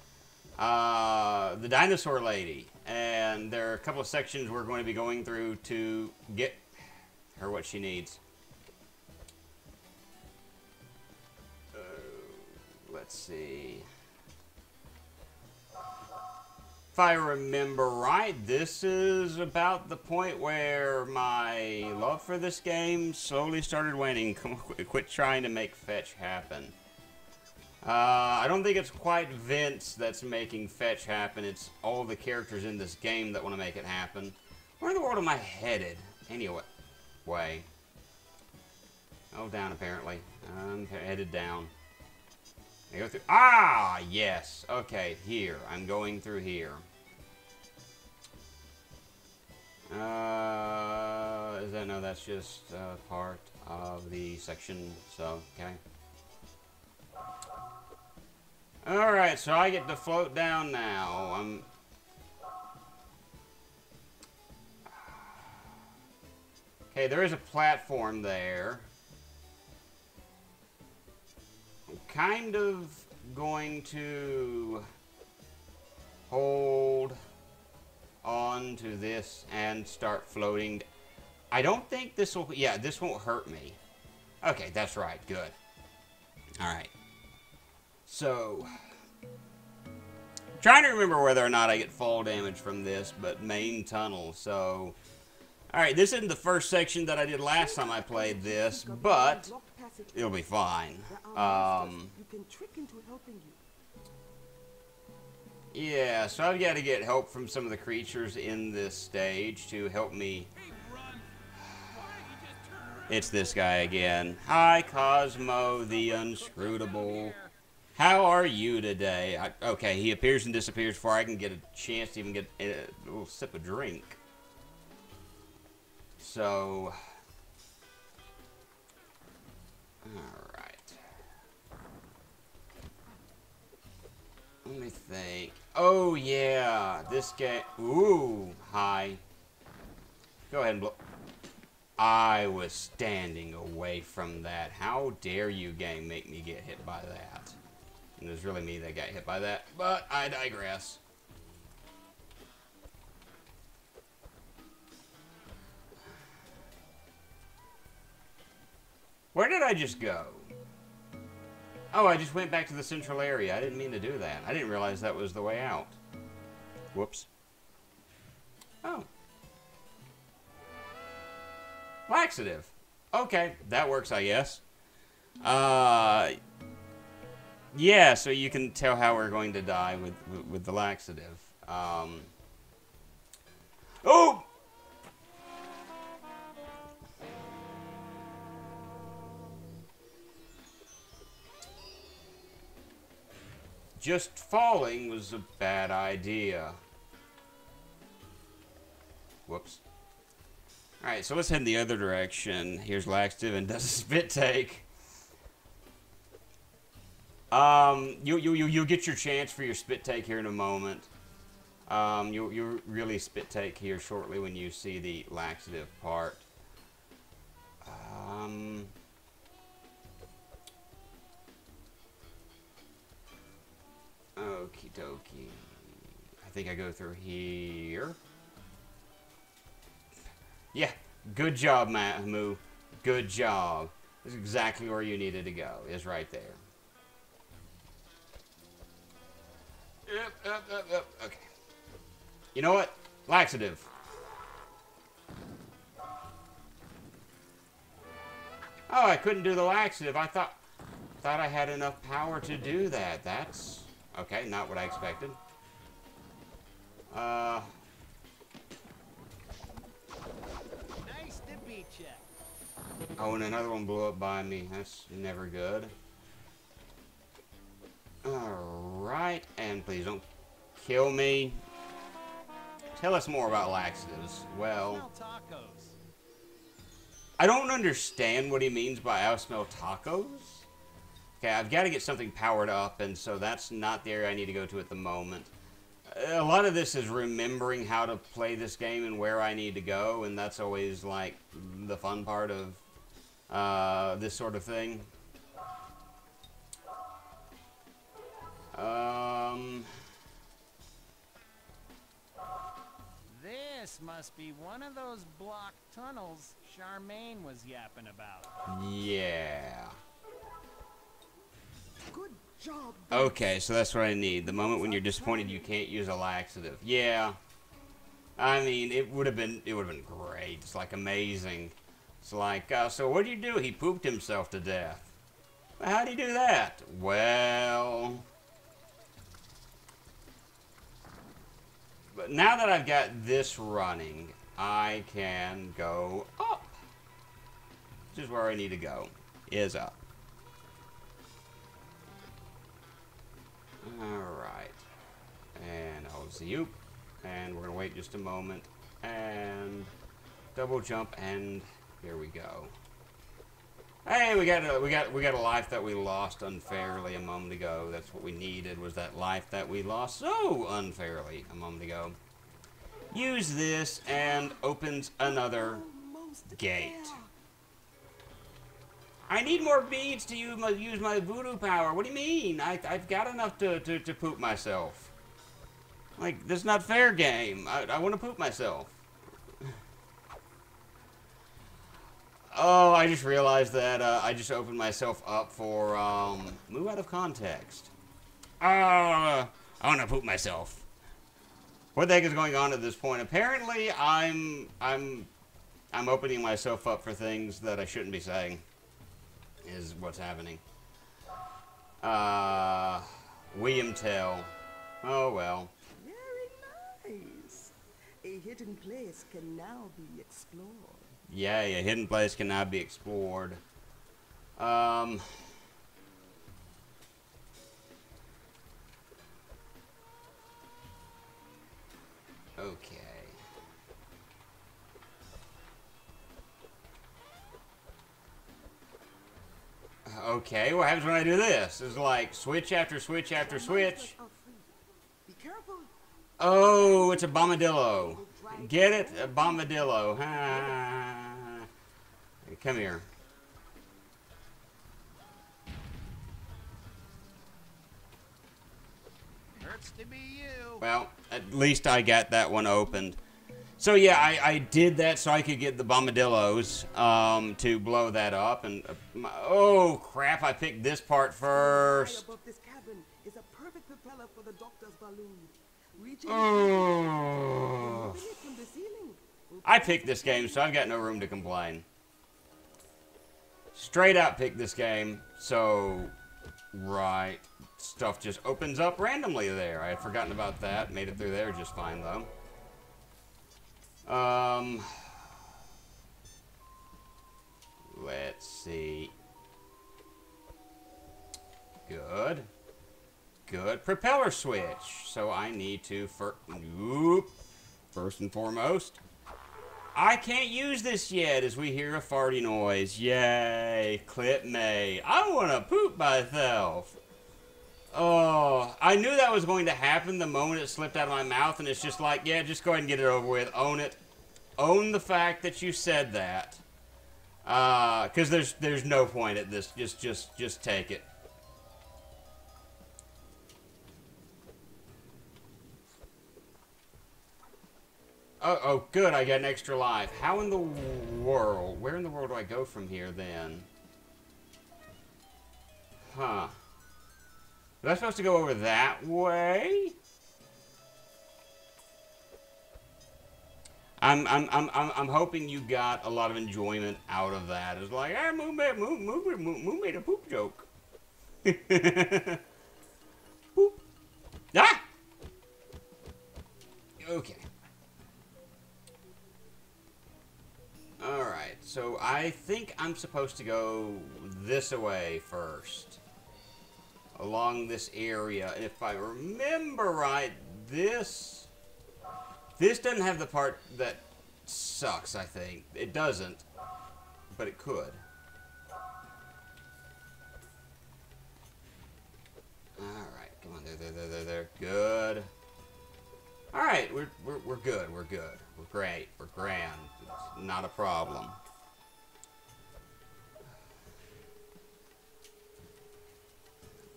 the dinosaur lady, and there are a couple of sections we're going to be going through to get her what she needs. Let's see. If I remember right, this is about the point where my love for this game slowly started waning. Quit trying to make fetch happen. I don't think it's quite Vince that's making fetch happen. It's all the characters in this game that want to make it happen. Where in the world am I headed? Anyway. Oh, down apparently. I'm headed down. I go through. Ah, yes. Okay, here. I'm going through here. Is that no? That's just part of the section. So okay. All right. So I get to float down now. Okay. There is a platform there. I'm kind of going to hold on to this and start floating. I don't think this will, yeah, this won't hurt me. Okay, that's right, good. Alright. So, trying to remember whether or not I get fall damage from this, but main tunnel, so. Alright, this isn't the first section that I did last time I played this, but it'll be fine. You can trick into helping you. Yeah, so I've got to get help from some of the creatures in this stage to help me. It's this guy again. Hi, Cosmo the Unscrutable. How are you today? Okay, he appears and disappears before I can get a chance to even get a little sip of drink. So, alright. Let me think. Oh, yeah. This game. Ooh, hi. Go ahead and blow. I was standing away from that. How dare you, game, make me get hit by that? And it was really me that got hit by that. But I digress. Where did I just go? Oh, I just went back to the central area. I didn't mean to do that. I didn't realize that was the way out. Whoops. Oh. Laxative. Okay, that works, I guess. Yeah, so you can tell how we're going to die with the laxative. Oh! Just falling was a bad idea. Whoops. Alright, so let's head in the other direction. Here's laxative and does a spit take. You'll get your chance for your spit take here in a moment. You'll really spit take here shortly when you see the laxative part. Okie dokie. I think I go through here. Yeah, good job, Moo. Good job. This is exactly where you needed to go. Is right there. Yep. Okay. You know what? Laxative. Oh, I couldn't do the laxative. I thought I had enough power to do that. That's okay. Not what I expected. Nice to beat ya. Oh, and another one blew up by me. That's never good. Alright, and please don't kill me. Tell us more about laxatives. Well, Smell tacos. I don't understand what he means by I smell tacos. Okay, I've got to get something powered up, and so that's not the area I need to go to at the moment. A lot of this is remembering how to play this game and where I need to go, and that's always, like, the fun part of this sort of thing. This must be one of those blocked tunnels Charmaine was yapping about. Yeah. Good job. Okay, so that's what I need. The moment when you're disappointed you can't use a laxative. Yeah. I mean, it would have been great. It's like amazing. It's like, so what did you do? He pooped himself to death. How'd he do that? Well, but now that I've got this running, I can go up. Which is where I need to go. Is up. Alright. And I'll zoop. And we're gonna wait just a moment. And double jump, and here we go. Hey, we got a life that we lost unfairly a moment ago. That's what we needed, was that life that we lost so unfairly a moment ago. Use this and opens another gate. I need more beads to use my voodoo power. What do you mean? I've got enough to poop myself. Like, this is not fair, game. I want to poop myself. Oh, I just realized that I just opened myself up for move out of context. I want to poop myself. What the heck is going on at this point? Apparently, I'm opening myself up for things that I shouldn't be saying. Is what's happening. William Tell. Oh well. Very nice. A hidden place can now be explored. Yeah, a hidden place can now be explored. Okay. Okay, what happens when I do this? It's like switch after switch after switch. Be careful. Oh, it's a bombadillo. Get it? A bombadillo. Ha. Come here. Hurts to be you. Well, at least I got that one opened. So yeah, I did that so I could get the bombadillos to blow that up. And oh crap! I picked this part High first. above this cabin is a perfect propeller for the doctor's balloon. Reaching Oh. it from the ceiling. I picked this game, so I've got no room to complain. Straight up picked this game, so right, stuff just opens up randomly there. I had forgotten about that. Made it through there just fine though. Let's see. Good. Good. Propeller switch. So I need to first and foremost. I can't use this yet as we hear a farty noise. Yay. Clip May. I want to poop myself. Oh, I knew that was going to happen the moment it slipped out of my mouth, and it's just like, yeah, just go ahead and get it over with. Own it. Own the fact that you said that. Because there's no point at this. Just take it. Oh, good, I got an extra life. How in the world? Where in the world do I go from here, then? Huh. Was I supposed to go over that way? I'm hoping you got a lot of enjoyment out of that. It's like, ah, Moon made a poop joke. Poop. Ah! Okay. Alright, so I think I'm supposed to go this way first. Along this area. And if I remember right, this doesn't have the part that sucks, I think. It doesn't, but it could. Alright, come on, there. Good. Alright, we're good, we're good. We're great, we're grand. It's not a problem.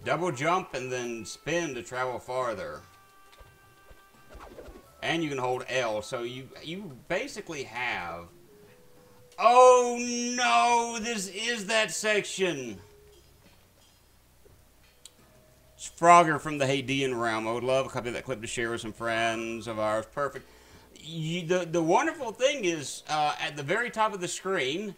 Double jump and then spin to travel farther. And you can hold L, so you basically have... Oh no, this is that section. It's Frogger from the Hadean realm. I would love a copy of that clip to share with some friends of ours. Perfect. The wonderful thing is, at the very top of the screen,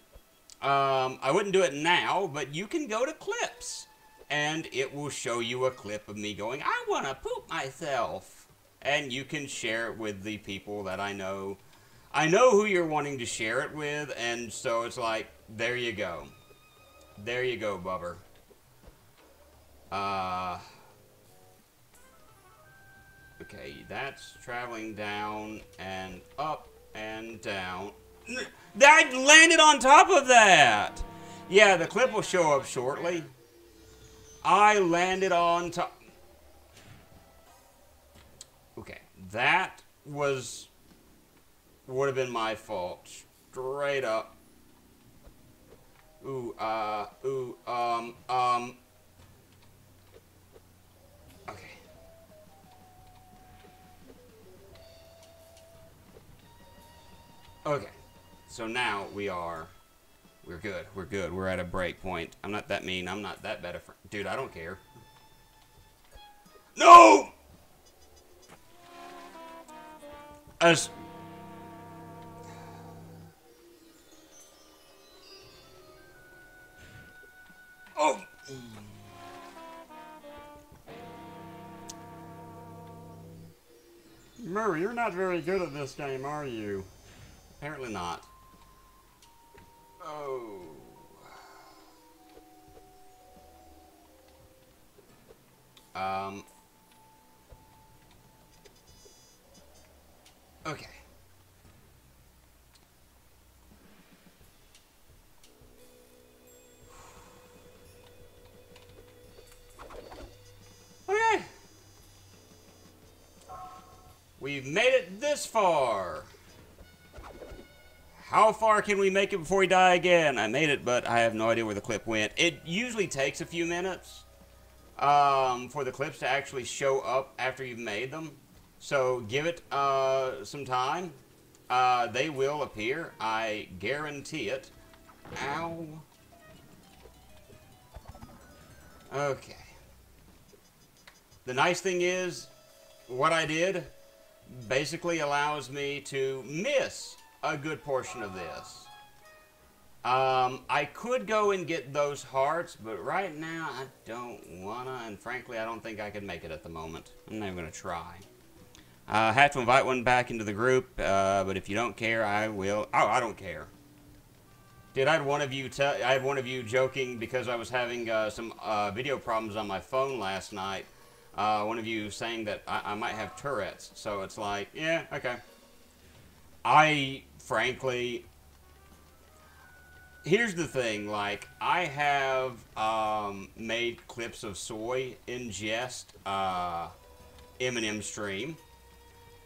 I wouldn't do it now, but you can go to clips. And it will show you a clip of me going, I want to poop myself. And you can share it with the people that I know. I know who you're wanting to share it with, and so it's like, there you go. There you go, Bubber. Okay, that's traveling down and up and down. That landed on top of that! Yeah, the clip will show up shortly. I landed on top. Okay, that would have been my fault. Straight up. Okay. Okay. So now we're good. We're good. We're at a break point. I'm not that mean. I'm not that bad a friend. Dude, I don't care. No! As... Oh! Murray, you're not very good at this game, are you? Apparently not. Oh. Okay. We've made it this far. How far can we make it before we die again? I made it, but I have no idea where the clip went. It usually takes a few minutes for the clips to actually show up after you've made them. So give it some time. They will appear. I guarantee it. Ow. Okay. The nice thing is, what I did basically allows me to miss a good portion of this. I could go and get those hearts, but right now I don't wanna, and frankly I don't think I can make it at the moment. I'm not even gonna try. I have to invite one back into the group, but if you don't care, I will. Oh, I don't care. Dude, I had one of you joking because I was having some video problems on my phone last night. One of you saying that I might have Tourette's, so it's like, yeah, okay. I, frankly, here's the thing, like, I have made clips of Soy ingest Eminem stream.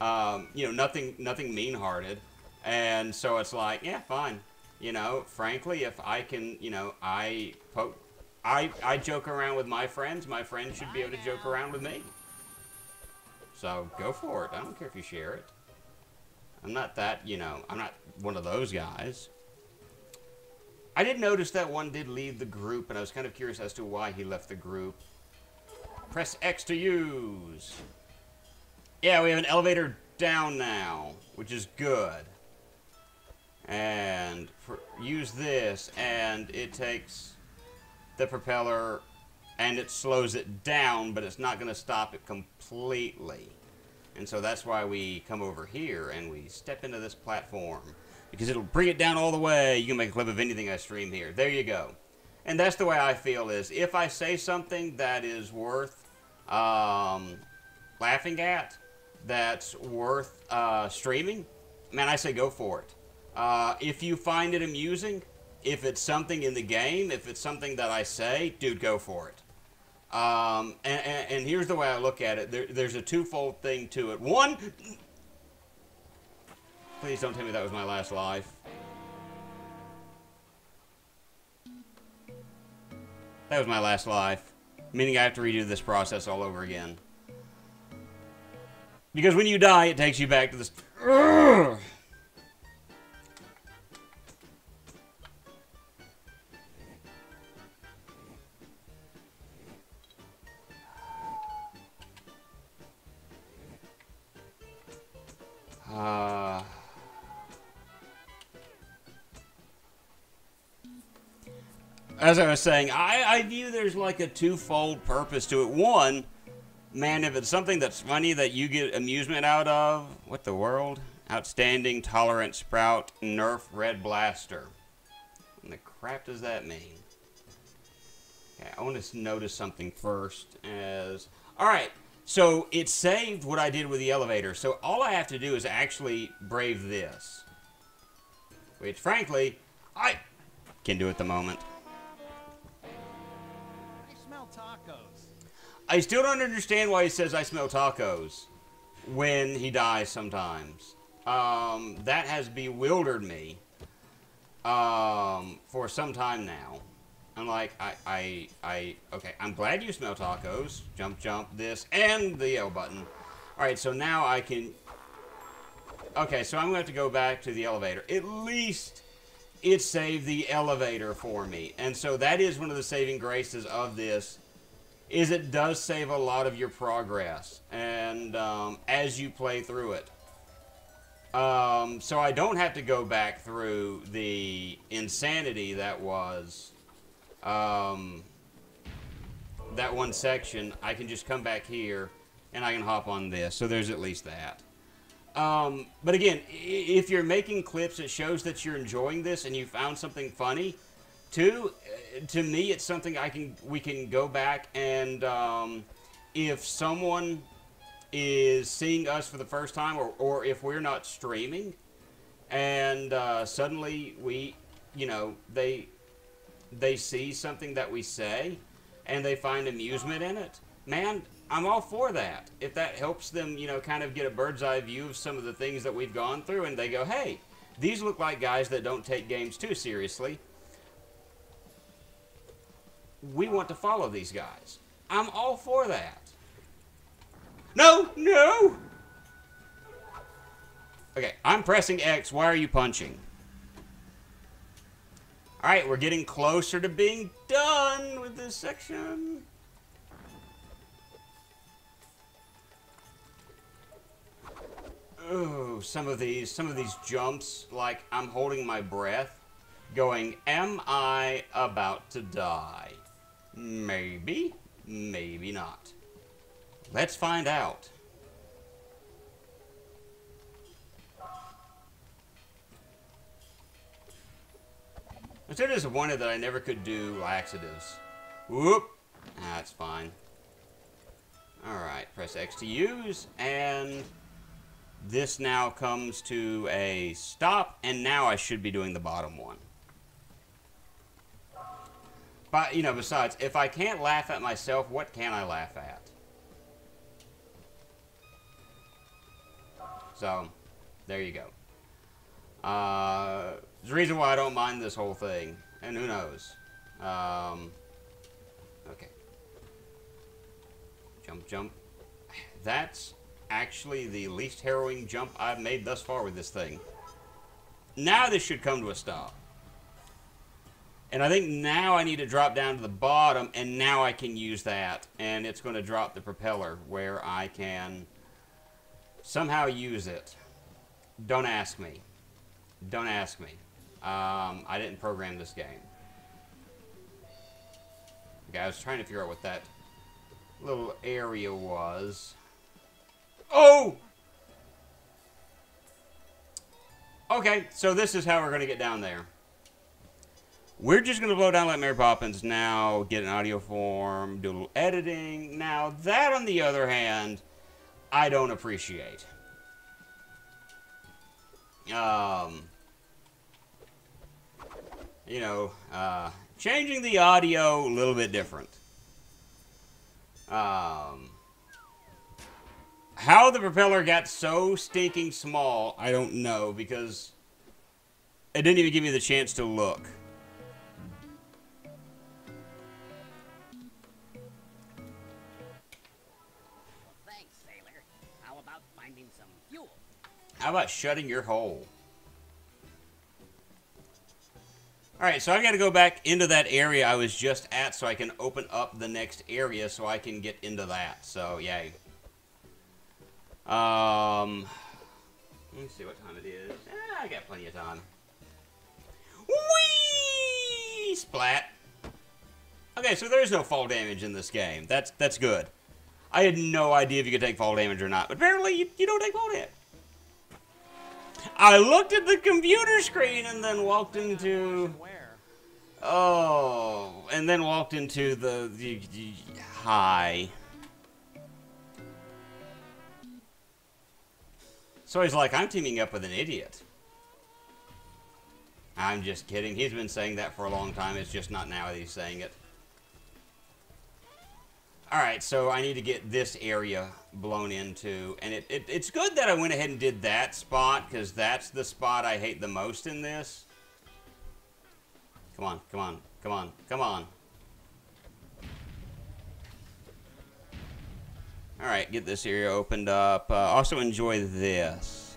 You know, nothing mean-hearted, and so it's like, yeah, fine. You know, frankly, if I can, you know, I joke around with my friends should be able to joke around with me. So, go for it. I don't care if you share it. I'm not that, you know, I'm not one of those guys. I did notice that one did leave the group, and I was kind of curious as to why he left the group. Press X to use. Yeah, we have an elevator down now, which is good. And use this, and it takes the propeller, and it slows it down, but it's not going to stop it completely. And so that's why we come over here, and we step into this platform. Because it'll bring it down all the way. You can make a clip of anything I stream here. There you go. And that's the way I feel is, if I say something that is worth laughing at, that's worth streaming, man, I say go for it. If you find it amusing, if it's something in the game, if it's something that I say, dude, go for it. And here's the way I look at it. There's a twofold thing to it. One, please don't tell me that was my last life. That was my last life. Meaning I have to redo this process all over again. Because when you die, it takes you back to this... Ugh! As I was saying, I view there's like a twofold purpose to it. One, man, if it's something that's funny that you get amusement out of, what the world? Outstanding, tolerant, sprout, nerf, red blaster. What the crap does that mean? Okay, I want to notice something first as... Alright, so it saved what I did with the elevator. So all I have to do is actually brave this. Which, frankly, I can do at the moment. Tacos. I still don't understand why he says I smell tacos when he dies sometimes. That has bewildered me for some time now. I'm like, okay, I'm glad you smell tacos. Jump, jump, this, and the L button. Alright, so now I can... Okay, so I'm going to have to go back to the elevator. At least it saved the elevator for me. And so that is one of the saving graces of this, is it does save a lot of your progress and as you play through it. So I don't have to go back through the insanity that was that one section. I can just come back here and I can hop on this. So there's at least that. But again, if you're making clips, it shows that you're enjoying this and you found something funny. Two, to me, it's something we can go back and if someone is seeing us for the first time, or if we're not streaming, and suddenly they see something that we say, and they find amusement in it, man, I'm all for that. If that helps them, you know, kind of get a bird's eye view of some of the things that we've gone through, and they go, hey, these look like guys that don't take games too seriously. We want to follow these guys. I'm all for that. No, no! Okay, I'm pressing X. Why are you punching? Alright, we're getting closer to being done with this section. Oh, some of these jumps, like I'm holding my breath, going, am I about to die? Maybe, maybe not. Let's find out. I'm so disappointed that I never could do laxatives. Whoop! That's fine. Alright, press X to use, and this now comes to a stop, and now I should be doing the bottom one. But, you know, besides, if I can't laugh at myself, what can I laugh at? So, there you go. There's a reason why I don't mind this whole thing, and who knows. Okay. Jump, jump. That's actually the least harrowing jump I've made thus far with this thing. Now this should come to a stop. And I think now I need to drop down to the bottom, and now I can use that. And it's going to drop the propeller where I can somehow use it. Don't ask me. Don't ask me. I didn't program this game. Okay, I was trying to figure out what that little area was. Oh! Okay, so this is how we're going to get down there. We're just going to blow down like Mary Poppins now, get an audio form, do a little editing. Now, that, on the other hand, I don't appreciate. You know, changing the audio a little bit different. How the propeller got so stinking small, I don't know, because it didn't even give me the chance to look. Thanks, sailor. How about finding some fuel? How about shutting your hole? Alright, so I gotta go back into that area I was just at so I can open up the next area so I can get into that. So, yay. Let me see what time it is. I got plenty of time. Whee! Splat. Okay, so there's no fall damage in this game. That's good. I had no idea if you could take fall damage or not, but apparently you don't take fall damage. I looked at the computer screen and then walked into... Oh, and then walked into the hi. So he's like, I'm teaming up with an idiot. I'm just kidding. He's been saying that for a long time. It's just not now that he's saying it. Alright, so I need to get this area blown into. And it's good that I went ahead and did that spot, because that's the spot I hate the most in this. Come on, come on, come on, come on. Alright, get this area opened up. Also enjoy this.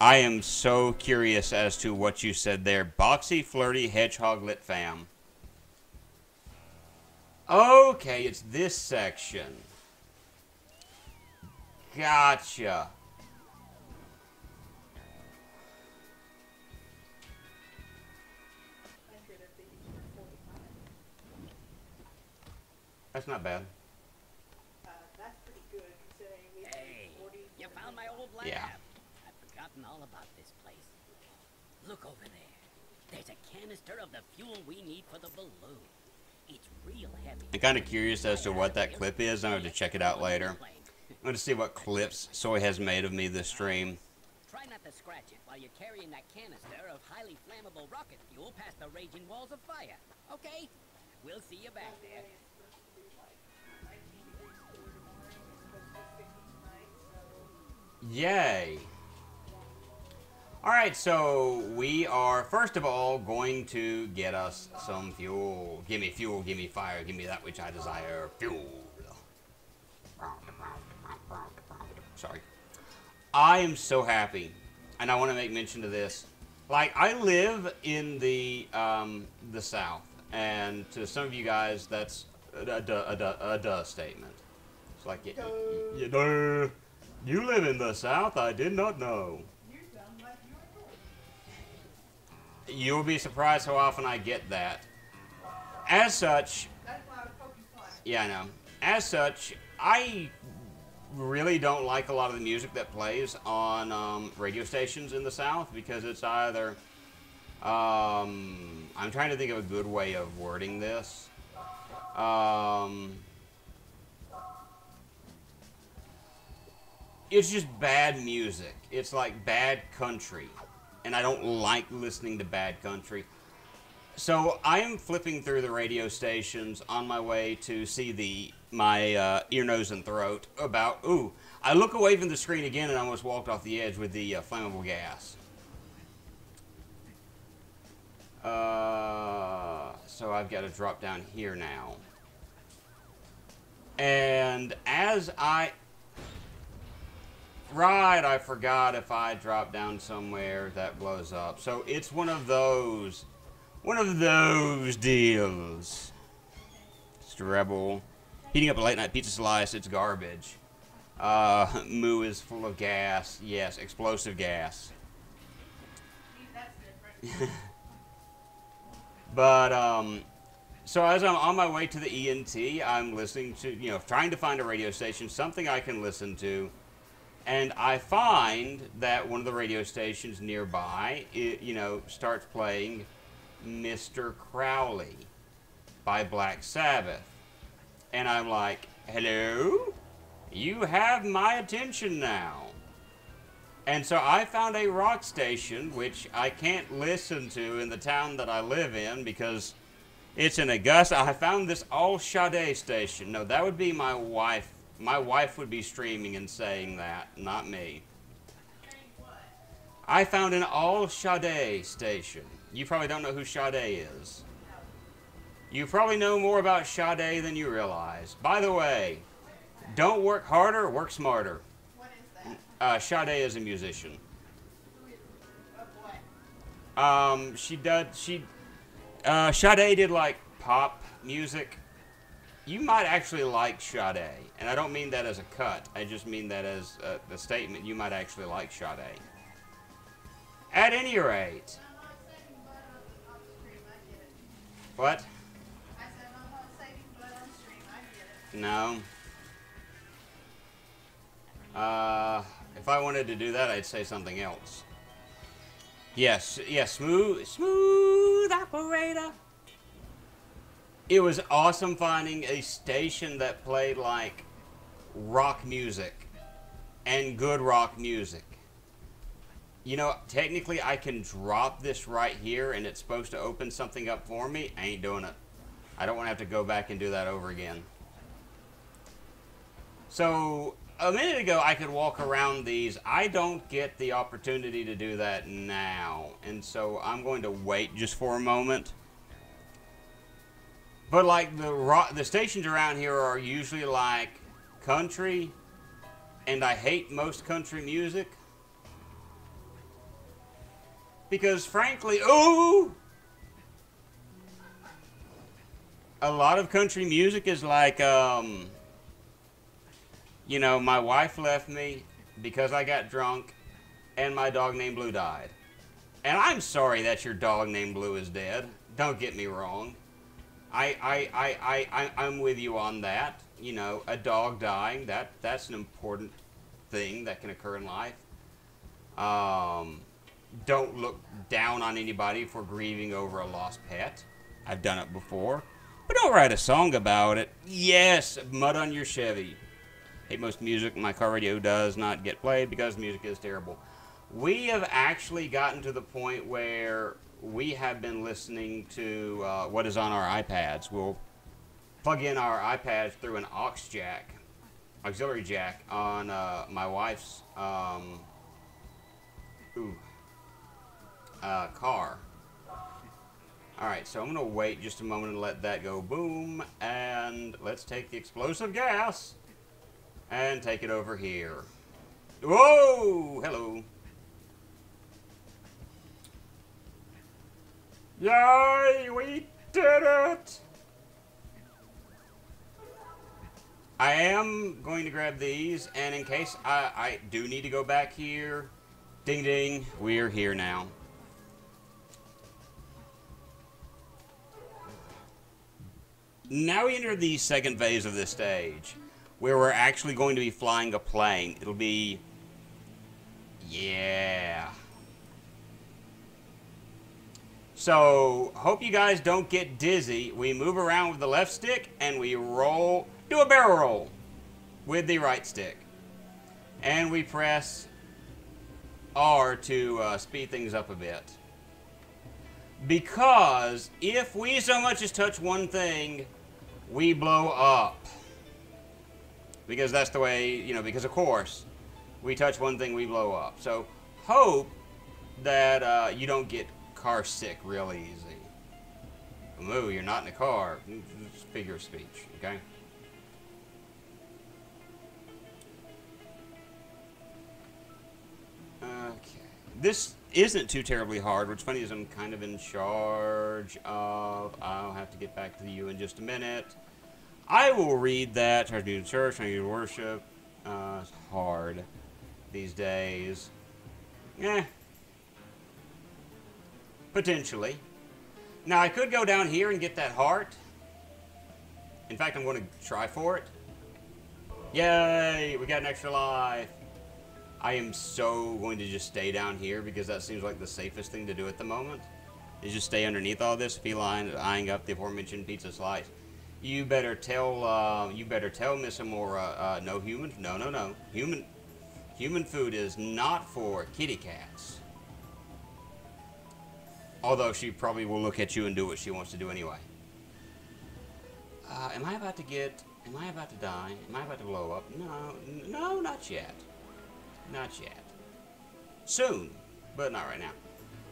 I am so curious as to what you said there. Boxy, flirty, hedgehoglet fam. Okay, it's this section. Gotcha. That's not bad. That's pretty good considering we Hey, 40. you found my old lab. Yeah. I've forgotten all about this place. Look over there. There's a canister of the fuel we need for the balloon. It's real heavy. I'm kind of curious as to what that clip is. I'm going to check it out later. I'm going to see what clips Soy has made of me this stream. Try not to scratch it while you're carrying that canister of highly flammable rocket fuel past the raging walls of fire. Okay? We'll see you back there. Yay. Alright, so we are, first of all, going to get us some fuel. Give me fuel, give me fire, give me that which I desire. Fuel. Sorry. I am so happy, and I want to make mention of this. Like, I live in the South, and to some of you guys, that's a duh statement. It's like, you live in the South? I did not know. You sound like you were born. You'll be surprised how often I get that. As such, That's why I was poking fun. yeah, I know. As such, I really don't like a lot of the music that plays on radio stations in the South because it's either, I'm trying to think of a good way of wording this. It's just bad music. It's like bad country. And I don't like listening to bad country. So I am flipping through the radio stations on my way to see my ear, nose, and throat about, ooh, I look away from the screen again and I almost walked off the edge with the flammable gas. So I've got to drop down here now. And as I forgot if I drop down somewhere that blows up. So it's one of those deals. It's Rebel. Heating up a late night pizza slice, it's garbage. Moo is full of gas. Yes, explosive gas. That's different. But, so as I'm on my way to the ENT, I'm listening to, trying to find a radio station, something I can listen to. And I find that one of the radio stations nearby, starts playing Mr. Crowley by Black Sabbath. And I'm like, hello? You have my attention now. And so I found a rock station, which I can't listen to in the town that I live in because it's in Augusta. I found this All Sade station. No, that would be my wife. My wife would be streaming and saying that, not me. I found an All Sade station. You probably don't know who Sade is. You probably know more about Sade than you realize. By the way, don't work harder, work smarter. What is that? Sade is a musician. Of what? Sade did like pop music. You might actually like Sade, and I don't mean that as a cut. I just mean that as a statement. You might actually like Sade. At any rate, I'm not saving blood on stream, I get it. what? I said I'm not saving blood on stream, I get it. No. If I wanted to do that, I'd say something else. Yes, smooth operator. It was awesome finding a station that played like rock music and good rock music. Technically I can drop this right here and it's supposed to open something up for me. I ain't doing it. I don't want to have to go back and do that over again. So a minute ago I could walk around these. I don't get the opportunity to do that now. And so I'm going to wait just for a moment. But like the stations around here are usually like country, and I hate most country music because frankly, a lot of country music is like, my wife left me because I got drunk, and my dog named Blue died. And I'm sorry that your dog named Blue is dead. Don't get me wrong. I'm with you on that. A dog dying, that's an important thing that can occur in life. Don't look down on anybody for grieving over a lost pet. I've done it before. But don't write a song about it. Yes, mud on your Chevy. Hate most music. My car radio does not get played because the music is terrible. We have actually gotten to the point where we have been listening to what is on our iPads. We'll plug in our iPads through an aux jack auxiliary jack on my wife's car. Alright, so I'm going to wait just a moment and let that go boom. And let's take the explosive gas and take it over here. Whoa! Hello. Yay! We did it! I am going to grab these, and in case I do need to go back here, ding ding, we're here now. Now we enter the second phase of this stage, where we're actually going to be flying a plane. It'll be... yeah. So, hope you guys don't get dizzy. We move around with the left stick, and we roll, do a barrel roll with the right stick. And we press R to speed things up a bit. Because if we so much as touch one thing, we blow up. Because that's the way, you know, because of course, we touch one thing, we blow up. So, hope that you don't get car sick real easy. Moo, you're not in a car. It's figure of speech, okay? Okay. This isn't too terribly hard. What's funny is I'm kind of in charge of... I'll have to get back to you in just a minute. I will read that. Try to do church, try to do worship. It's hard these days. Potentially. Now, I could go down here and get that heart. In fact, I'm going to try for it. Yay! We got an extra life. I am so going to just stay down here because that seems like the safest thing to do at the moment. Is just stay underneath all this feline eyeing up the aforementioned pizza slice. You better tell Miss Amora, no humans, no. Human food is not for kitty cats. Although she probably will look at you and do what she wants to do anyway. Am I about to die? Am I about to blow up? No, not yet. Not yet. Soon, but not right now.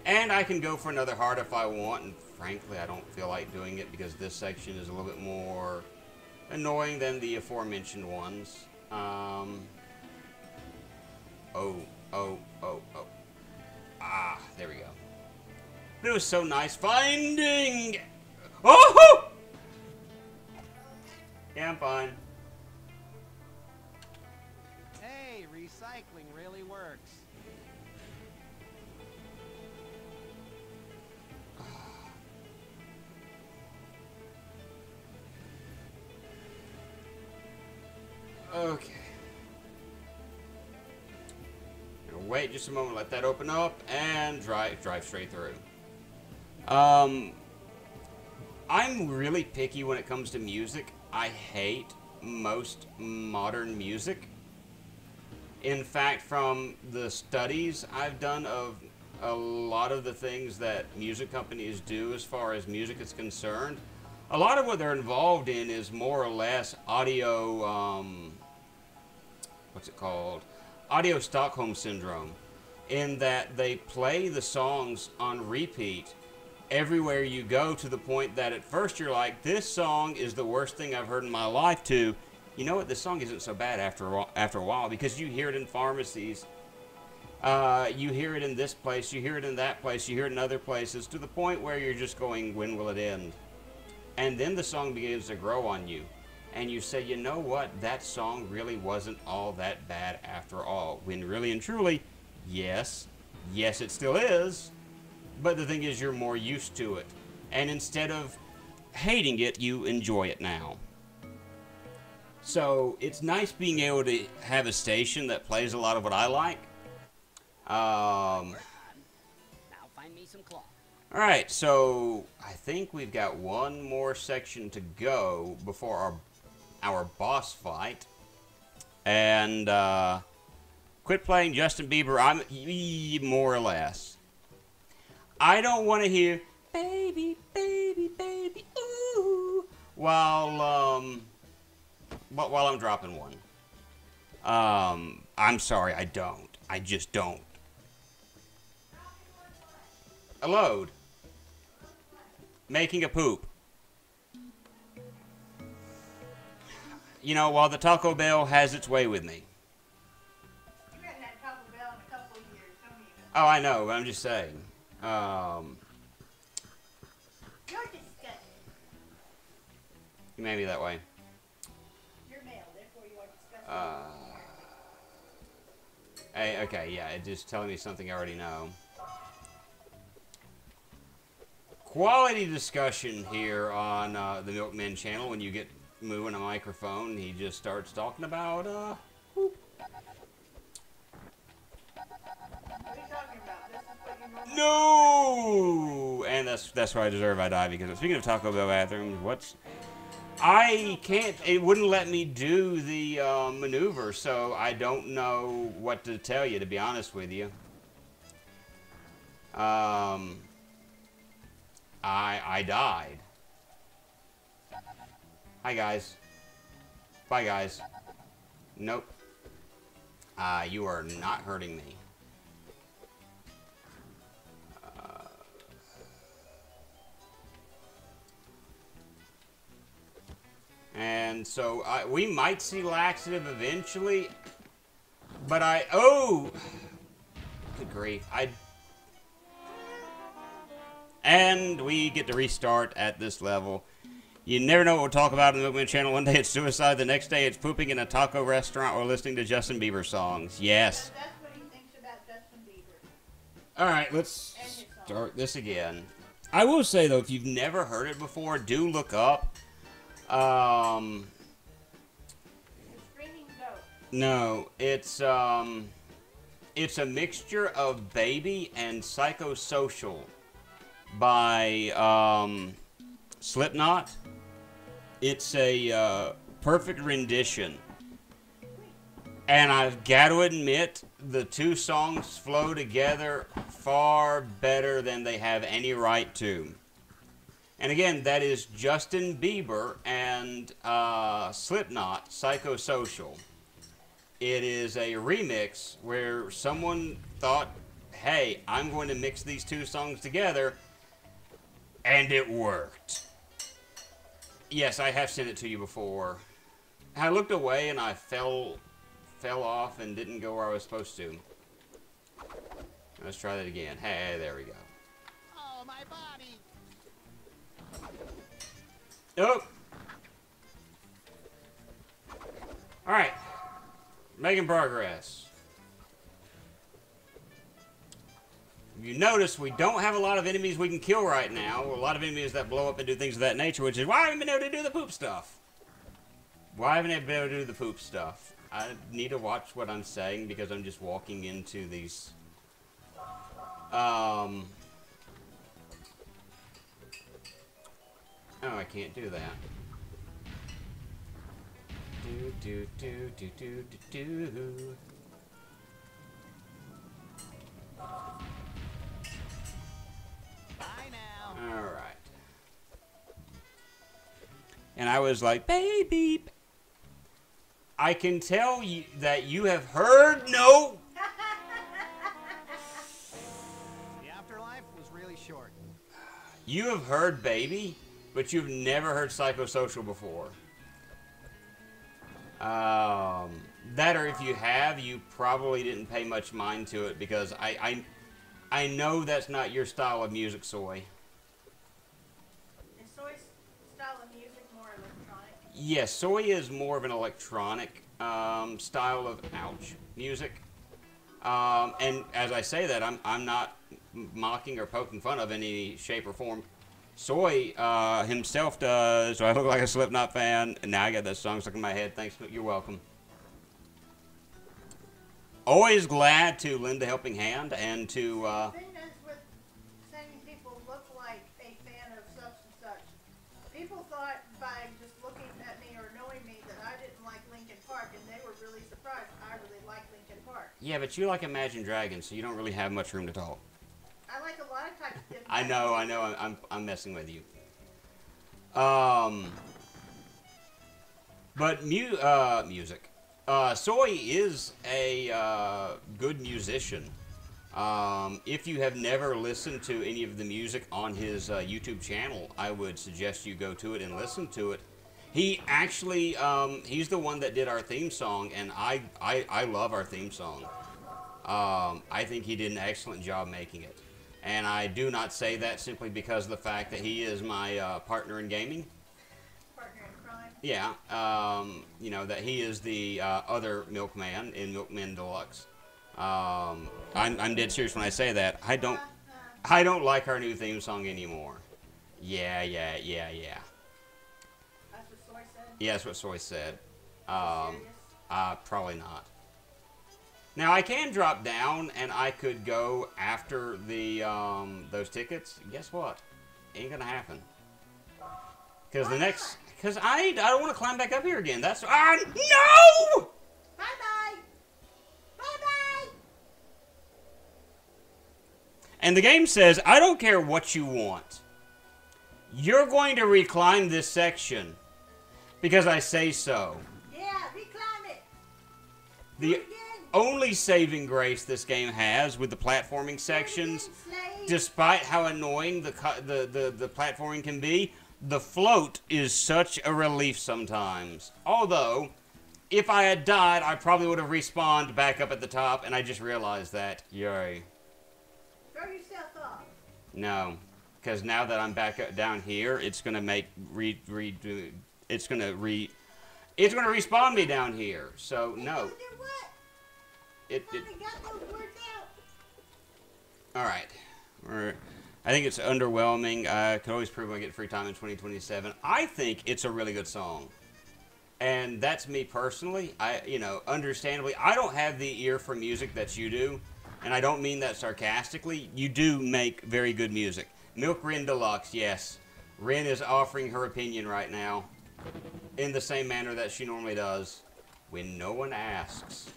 And I can go for another heart if I want, and frankly, I don't feel like doing it because this section is a little bit more annoying than the aforementioned ones. Oh. Ah, there we go. But it was so nice finding... Oh! Yeah, I'm fine. Hey, recycling really works. Okay. Gonna wait just a moment, let that open up, and drive straight through. I'm really picky when it comes to music. I hate most modern music. In fact, from the studies I've done of a lot of the things that music companies do as far as music is concerned, a lot of what they're involved in is more or less audio, what's it called? Audio Stockholm Syndrome, in that they play the songs on repeat everywhere you go, to the point that at first you're like, this song is the worst thing I've heard in my life, to, you know what, this song isn't so bad after a while, because you hear it in pharmacies, you hear it in this place, you hear it in that place, you hear it in other places, to the point where you're just going, when will it end? And then the song begins to grow on you, and you say, you know what, that song really wasn't all that bad after all, when really and truly, yes, it still is. But the thing is, you're more used to it. And instead of hating it, you enjoy it now. So, it's nice being able to have a station that plays a lot of what I like. Now find me some cloth. Alright, so I think we've got one more section to go before our boss fight. And, quit playing Justin Bieber, I'm more or less. I don't want to hear baby, baby, baby, ooh, while I'm dropping one. I'm sorry, I don't. I just don't. A load. Making a poop. You know, while the Taco Bell has its way with me. You haven't had Taco Bell in a couple of years, don't you? Oh, I know, but I'm just saying. You're disgusting. You made me that way. You're male, therefore you are disgusting. Hey, okay, yeah, it's just telling me something I already know. Quality discussion here on the Milkman channel. When you get moving a microphone, he just starts talking about, poop. What are you talking about? This is what you normally No! And that's why I deserve I die, because speaking of Taco Bell bathrooms, I can't, it wouldn't let me do the maneuver, so I don't know what to tell you, to be honest with you. I died. Hi, guys. Bye, guys. Nope. You are not hurting me. And so we might see laxative eventually, but oh, good grief, and we get to restart at this level. You never know what we'll talk about on the Milkman channel. One day it's suicide, the next day it's pooping in a taco restaurant or listening to Justin Bieber songs. Yes. That's what he thinks about Justin Bieber. All right, let's start this again. I will say though, if you've never heard it before, do look up. Screaming goat. No, it's a mixture of Baby and Psychosocial by Slipknot. It's a perfect rendition. And I've got to admit, the two songs flow together far better than they have any right to. And again, that is Justin Bieber and Slipknot, Psychosocial. It is a remix where someone thought, hey, I'm going to mix these two songs together, and it worked. Yes, I have sent it to you before. I looked away and I fell off and didn't go where I was supposed to. Let's try that again. Hey, there we go. Oh, my body. Oh. Alright. Making progress. You notice we don't have a lot of enemies we can kill right now. A lot of enemies that blow up and do things of that nature, which is why I haven't been able to do the poop stuff. Why haven't I been able to do the poop stuff? I need to watch what I'm saying because I'm just walking into these... Oh, I can't do that. Do. Bye now. Alright. And I was like, baby. I can tell you that you have heard no. The afterlife was really short. You have heard baby, but you've never heard Psychosocial before. That or if you have, you probably didn't pay much mind to it because I know that's not your style of music, Soy. Is Soy's style of music more electronic? Yes, Soy is more of an electronic style of music. And as I say that, I'm not mocking or poking fun of any shape or form. Soy himself does. Do I look like a Slipknot fan? Now I got that song stuck in my head. Thanks. You're welcome. Always glad to lend a helping hand and to... The thing is with saying people look like a fan of such and such, people thought by just looking at me or knowing me that I didn't like Linkin Park, and they were really surprised I really like Linkin Park. Yeah, but you like Imagine Dragons, so you don't really have much room to talk. I like a lot of types of different I know, I'm messing with you. But music. Soy is a good musician. If you have never listened to any of the music on his YouTube channel, I would suggest you go to it and listen to it. He actually, he's the one that did our theme song, and I love our theme song. I think he did an excellent job making it. And I do not say that simply because of the fact that he is my partner in gaming. Partner in crime. Yeah, you know, that he is the other milkman in Milkman Deluxe. I'm dead serious when I say that. I don't like our new theme song anymore. Yeah. That's what Soy said. Yeah, that's what Soy said. Serious? Probably not. Now I can drop down and I could go after the those tickets. Guess what? Ain't gonna happen. Because I don't want to climb back up here again. That's no. Bye bye. Bye bye. And the game says, I don't care what you want. You're going to reclimb this section because I say so. Yeah, reclimb it. The Again. only saving grace this game has with the platforming sections, Slave. despite how annoying the platforming can be, the float is such a relief sometimes. Although, if I had died, I probably would have respawned back up at the top, and I just realized that. Yay. Throw yourself off. No, because now that I'm back down here, it's gonna make it's gonna respawn me down here. So no. Do what? It Haven't got those words out. all right. I think it's underwhelming. I could always prove I get free time in 2027. I think it's a really good song, and that's me personally. Understandably, I don't have the ear for music that you do. And I don't mean that sarcastically. You do make very good music. Milk Rin Deluxe, yes. Rin is offering her opinion right now in the same manner that she normally does when no one asks.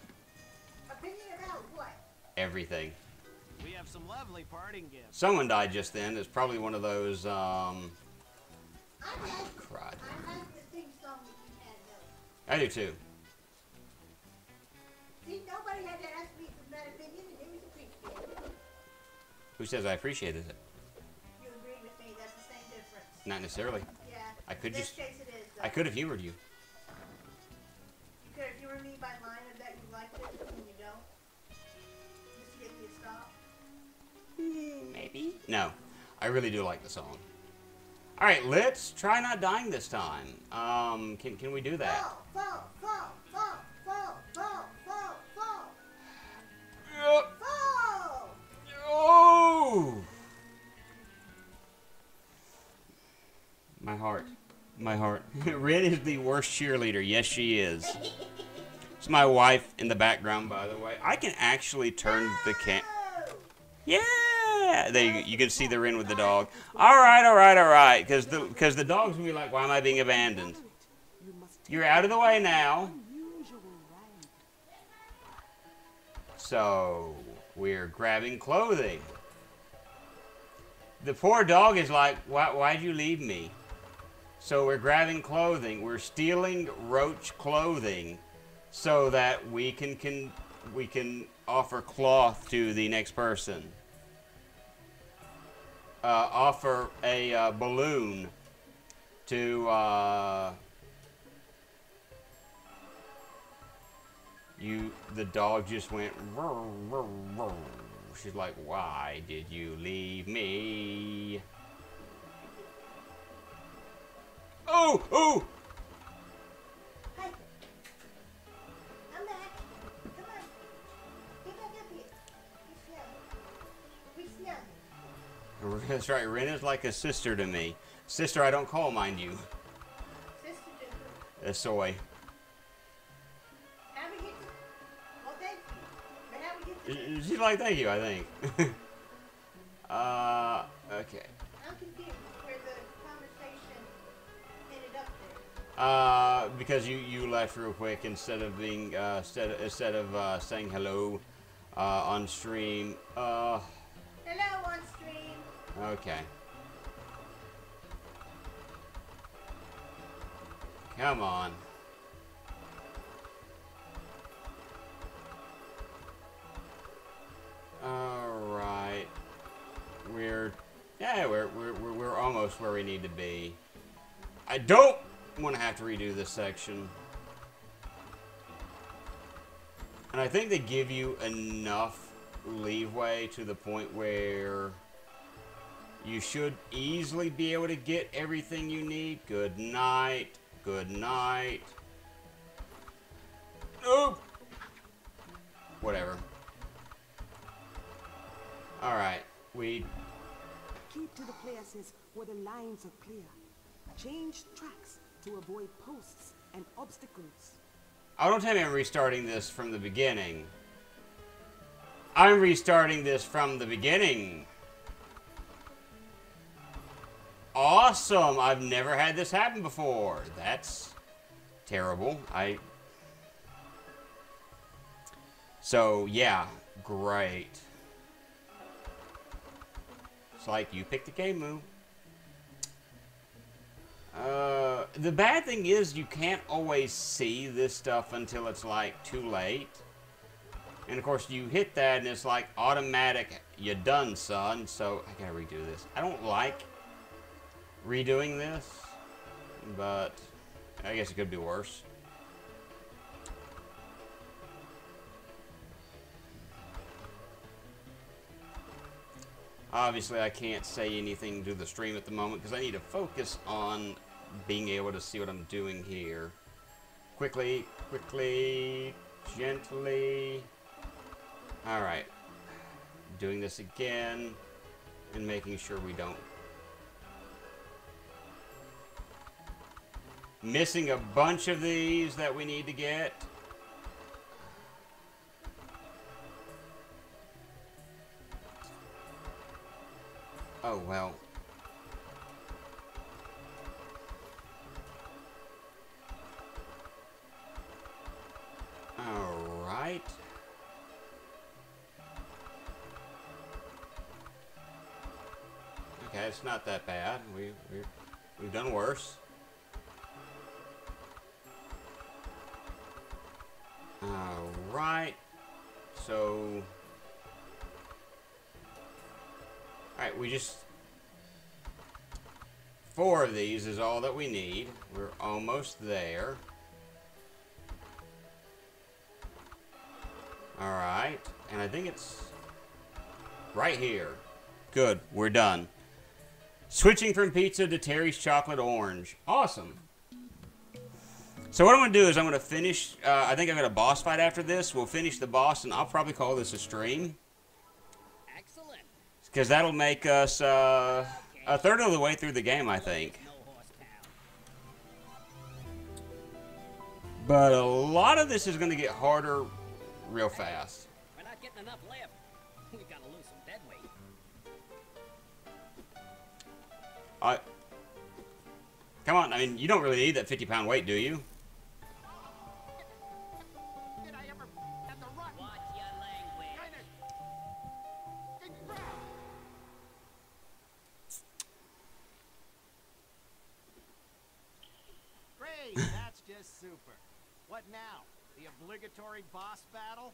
Opinion about what? Everything. We have some lovely parting gifts. Someone died just then. It's probably one of those, I like crud. the theme song that you had though. I do too. See, nobody had to ask me for that opinion, and it was appreciated. Who says I appreciated it? You agree with me? That's the same difference. Not necessarily. Yeah. I could In this just- case, it is. Though. I could have humored you. You could have humored me by lying that you liked it and you don't. Just to get me to stop. Maybe. No. I really do like the song. Alright, let's try not dying this time. Can we do that? Fall. Yep. Fall. Oh! My heart. Rin is the worst cheerleader. Yes, she is. It's my wife in the background, by the way. I can actually turn the cam. Yeah! There you can see the Rin with the dog. Alright. Because the dog's going to be like, why am I being abandoned? You're out of the way now. So, we're grabbing clothing. The poor dog is like, why'd you leave me? So we're grabbing clothing. We're stealing roach clothing so that we can offer cloth to the next person. Offer a balloon to the dog just went roar, roar, roar. She's like, why did you leave me? Oh! Hey. I'm back. Come on. Get back up here. We snug. That's right, Rin is like a sister to me. Sister I don't call, mind you. Sister Jennifer. Soy. How we get to... Well, thank you. But how we get to... She's like, thank you, I think. Okay. I'm confused where the conversation ended up there. Because you left real quick instead of being instead of saying hello on stream. Hello on stream. Okay. Come on. almost where we need to be. I don't want to have to redo this section. And I think they give you enough leeway to the point where you should easily be able to get everything you need. Good night. Good night. Nope. Whatever. Alright. Keep to the places where the lines are clear. Change tracks to avoid posts and obstacles. Oh, don't tell me I'm restarting this from the beginning. I'm restarting this from the beginning. Awesome! I've never had this happen before. That's terrible. So, yeah. Great. It's like, you pick the game move. The bad thing is you can't always see this stuff until it's like too late. And of course you hit that and it's like automatic, you done, son. So I gotta redo this. I don't like redoing this, but I guess it could be worse. Obviously, I can't say anything to the stream at the moment because I need to focus on being able to see what I'm doing here. Quickly, quickly, gently. Alright. Doing this again and making sure we don't. Missing a bunch of these that we need to get. Oh, well. Alright. Okay, it's not that bad. We've done worse. Alright. So... Alright, we just... 4 of these is all that we need. We're almost there. Alright, and I think it's right here. Good, we're done. Switching from pizza to Terry's chocolate orange. Awesome. So what I'm going to do is I'm going to finish, I think I've got a boss fight after this. We'll finish the boss and I'll probably call this a stream. Excellent. Because that'll make us a third of the way through the game, I think. No horse town. But a lot of this is going to get harder real fast. We're not getting enough left. We gotta lose some dead weight. Come on, I mean, you don't really need that 50-pound weight, do you? Did I ever have to run? Watch your language. Great, that's just super. What now? The obligatory boss battle?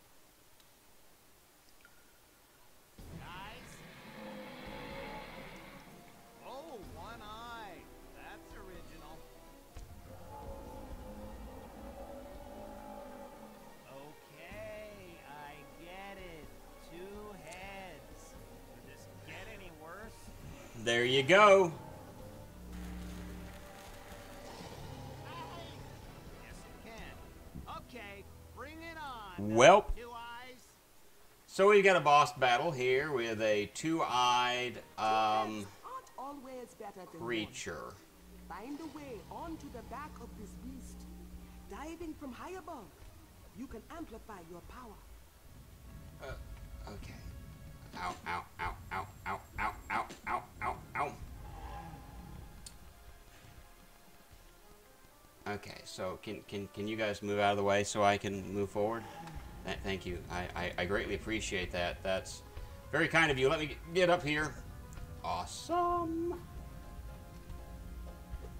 Guys? Oh, one eye. That's original. Okay, I get it. 2 heads. Could this get any worse? There you go. Yes, it can. Okay, bring it on. Welp. 2 eyes. So we've got a boss battle here with a 2-eyed Aren't always better than one. creature. Find a way onto the back of this beast. Diving from high above, you can amplify your power. Okay. Ow, ow, ow, ow, ow, ow, ow, ow, ow, ow. Okay, so can you guys move out of the way so I can move forward? Thank you. I greatly appreciate that. That's very kind of you. Let me get up here. Awesome.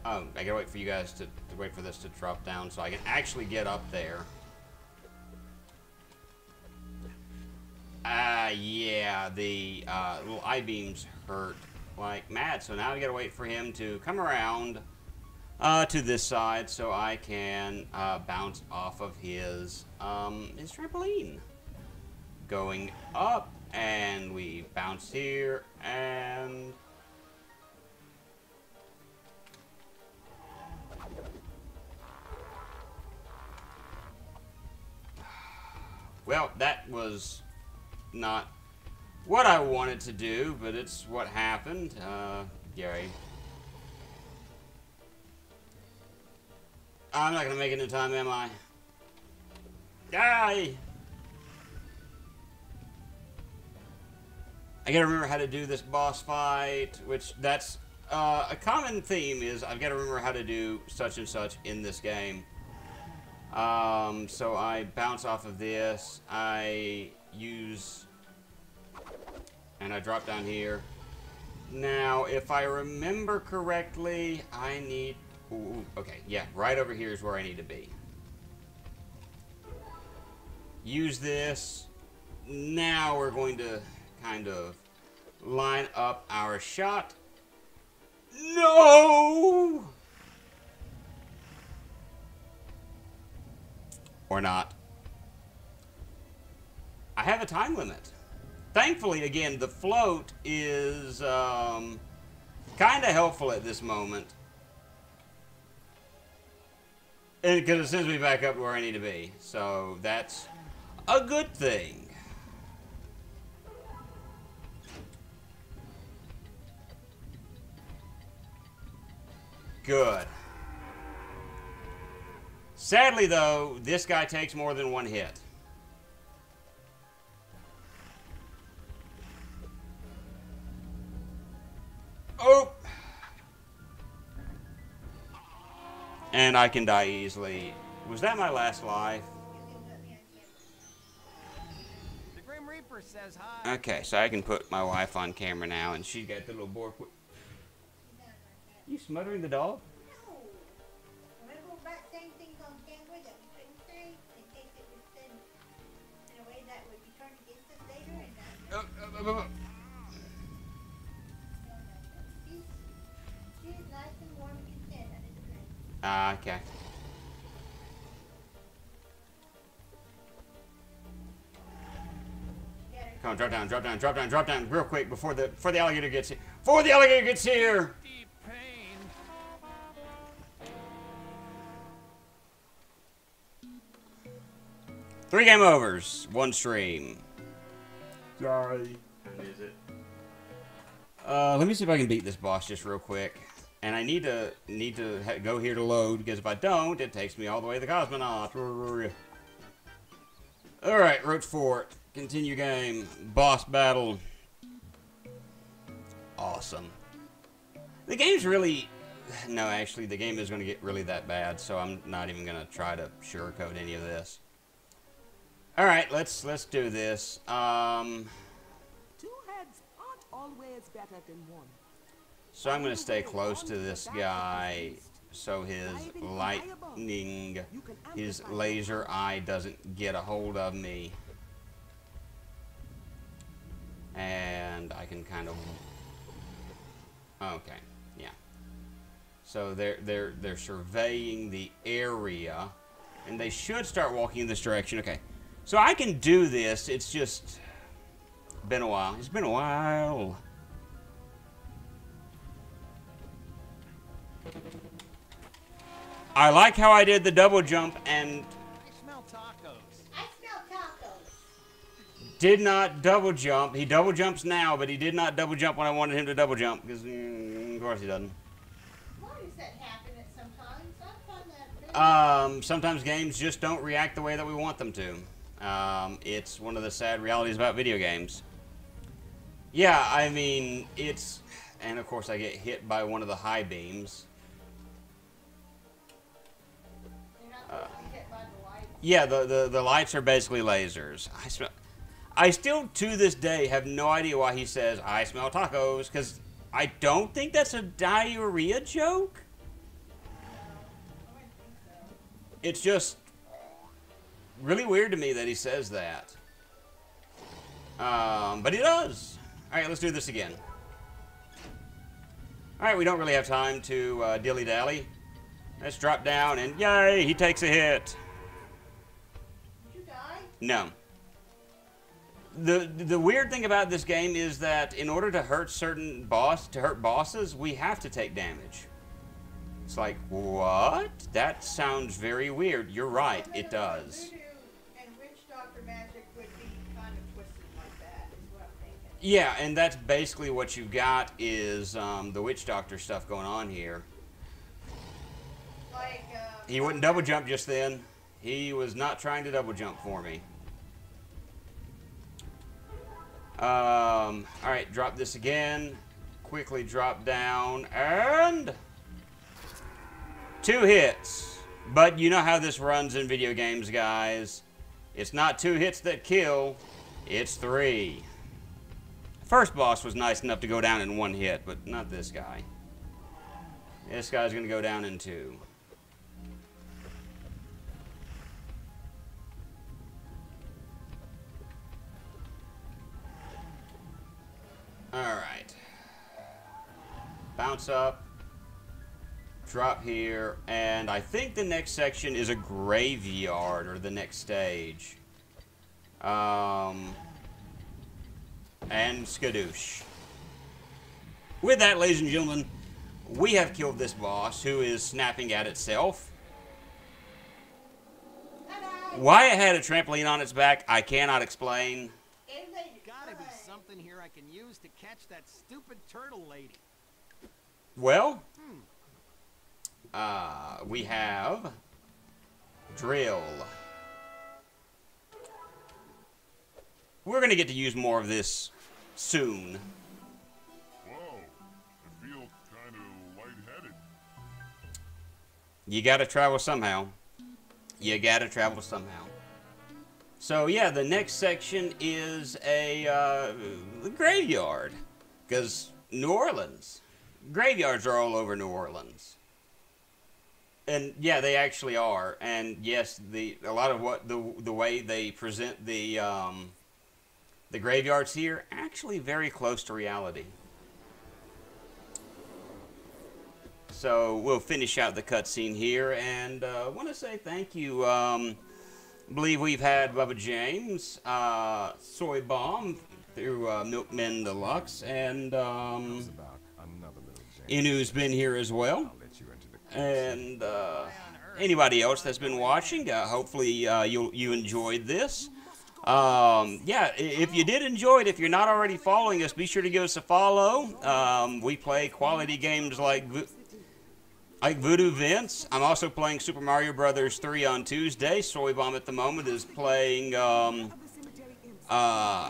I gotta wait for you guys to wait for this to drop down so I can actually get up there. Yeah, the little I-beams hurt like mad. So now I gotta wait for him to come around to this side so I can bounce off of his trampoline. Going up, and we bounce here, and well, that was not what I wanted to do, but it's what happened. Gary. I'm not gonna make it in time, am I? Die! I gotta remember how to do this boss fight, which that's a common theme is I've gotta remember how to do such and such in this game. So I bounce off of this, I use, and I drop down here. Now, if I remember correctly, I need, ooh, okay, yeah, right over here is where I need to be. Use this. Now we're going to kind of line up our shot. No! Or not. I have a time limit. Thankfully, again, the float is kind of helpful at this moment. And because it sends me back up to where I need to be. So that's a good thing. Good. Sadly, though, this guy takes more than one hit. Oh! And I can die easily. Was that my last life? The Grim Reaper says hi. Okay, so I can put my wife on camera now, and she got the little board. You smothering the dog? No. Remember back saying things on camera that we couldn't say in case it was said in a way that would be turned against us later and that she's nice and warm and content and it's great. Okay. Come on, drop down, drop down, drop down, drop down, real quick before the alligator gets here. Before the alligator gets here! Deep pain. 3 game overs, 1 stream. Sorry. What is it? Let me see if I can beat this boss just real quick. And I need to go here to load, because if I don't, it takes me all the way to the Cosmonaut. Alright, Roach Fort. Continue game. Boss battle. Awesome. The game's really... No, actually, the game is going to get really that bad, so I'm not even going to try to sugarcoat any of this. Alright, let's do this. 2 heads aren't always better than 1. So I'm going to stay close to this guy so his lightning, his laser eye doesn't get a hold of me. And I can kind of... Okay, yeah. So they're surveying the area, and they should start walking in this direction. Okay, so I can do this. It's just been a while. It's been a while. I like how I did the double jump and I smell tacos. I smell tacos. did not double jump. He double jumps now, but he did not double jump when I wanted him to double jump, because of course he doesn't. Why does that happen at sometimes? I find that very Sometimes games just don't react the way that we want them to. It's one of the sad realities about video games. Yeah, I mean, it's... And, of course, I get hit by one of the high beams. You're not supposed to be hit by the lights. Yeah, the lights are basically lasers. I still, to this day, have no idea why he says, I smell tacos, because I don't think that's a diarrhea joke. It's just really weird to me that he says that. But he does. Alright, let's do this again. Alright, we don't really have time to dilly-dally. Let's drop down, and yay, he takes a hit. Did you die? No. The weird thing about this game is that in order to hurt bosses, we have to take damage. It's like, what? That sounds very weird. You're right, it does. Voodoo and witch doctor magic would be kind of twisted like that, is what I'm thinking. Yeah, and that's basically what you've got is the witch doctor stuff going on here. Like, He wouldn't double jump just then. He was not trying to double jump for me. Alright, drop this again. Quickly drop down, and 2 hits. But you know how this runs in video games, guys. It's not 2 hits that kill, it's 3. First boss was nice enough to go down in 1 hit, but not this guy. This guy's gonna go down in 2. Alright. Bounce up. Drop here. And I think the next section is a graveyard, or the next stage. And skadoosh. With that, ladies and gentlemen, we have killed this boss, who is snapping at itself. Why it had a trampoline on its back, I cannot explain. Gotta be something here I can use to catch that stupid turtle lady. Well, we have drill. We're going to get to use more of this soon. Whoa, I feel kind of lightheaded. You got to travel somehow. You got to travel somehow. So yeah, the next section is a graveyard, because New Orleans. Graveyards are all over New Orleans. And yeah, they actually are. And yes, a lot of what the way they present the graveyards here actually very close to reality. So we'll finish out the cutscene here, and I want to say thank you. I believe we've had Bubba James, Soy Bomb through Milkman Deluxe, and Inu's been here as well. And anybody else that's been watching, hopefully you enjoyed this. Yeah, if you did enjoy it, if you're not already following us, be sure to give us a follow. We play quality games like Voodoo Vince. I'm also playing Super Mario Brothers 3 on Tuesday. Soy Bomb at the moment is playing,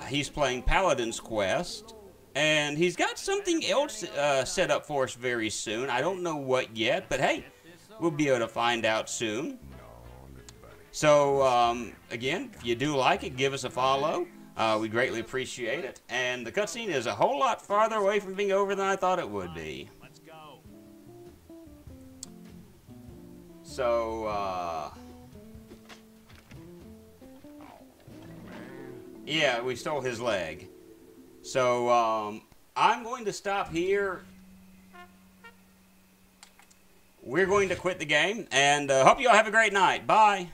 he's playing Paladin's Quest. And he's got something else set up for us very soon. I don't know what yet, but hey, we'll be able to find out soon. So, again, if you do like it, give us a follow. We greatly appreciate it. And the cutscene is a whole lot farther away from being over than I thought it would be. Let's go. So, yeah, we stole his leg. So, I'm going to stop here. We're going to quit the game, and hope you all have a great night. Bye.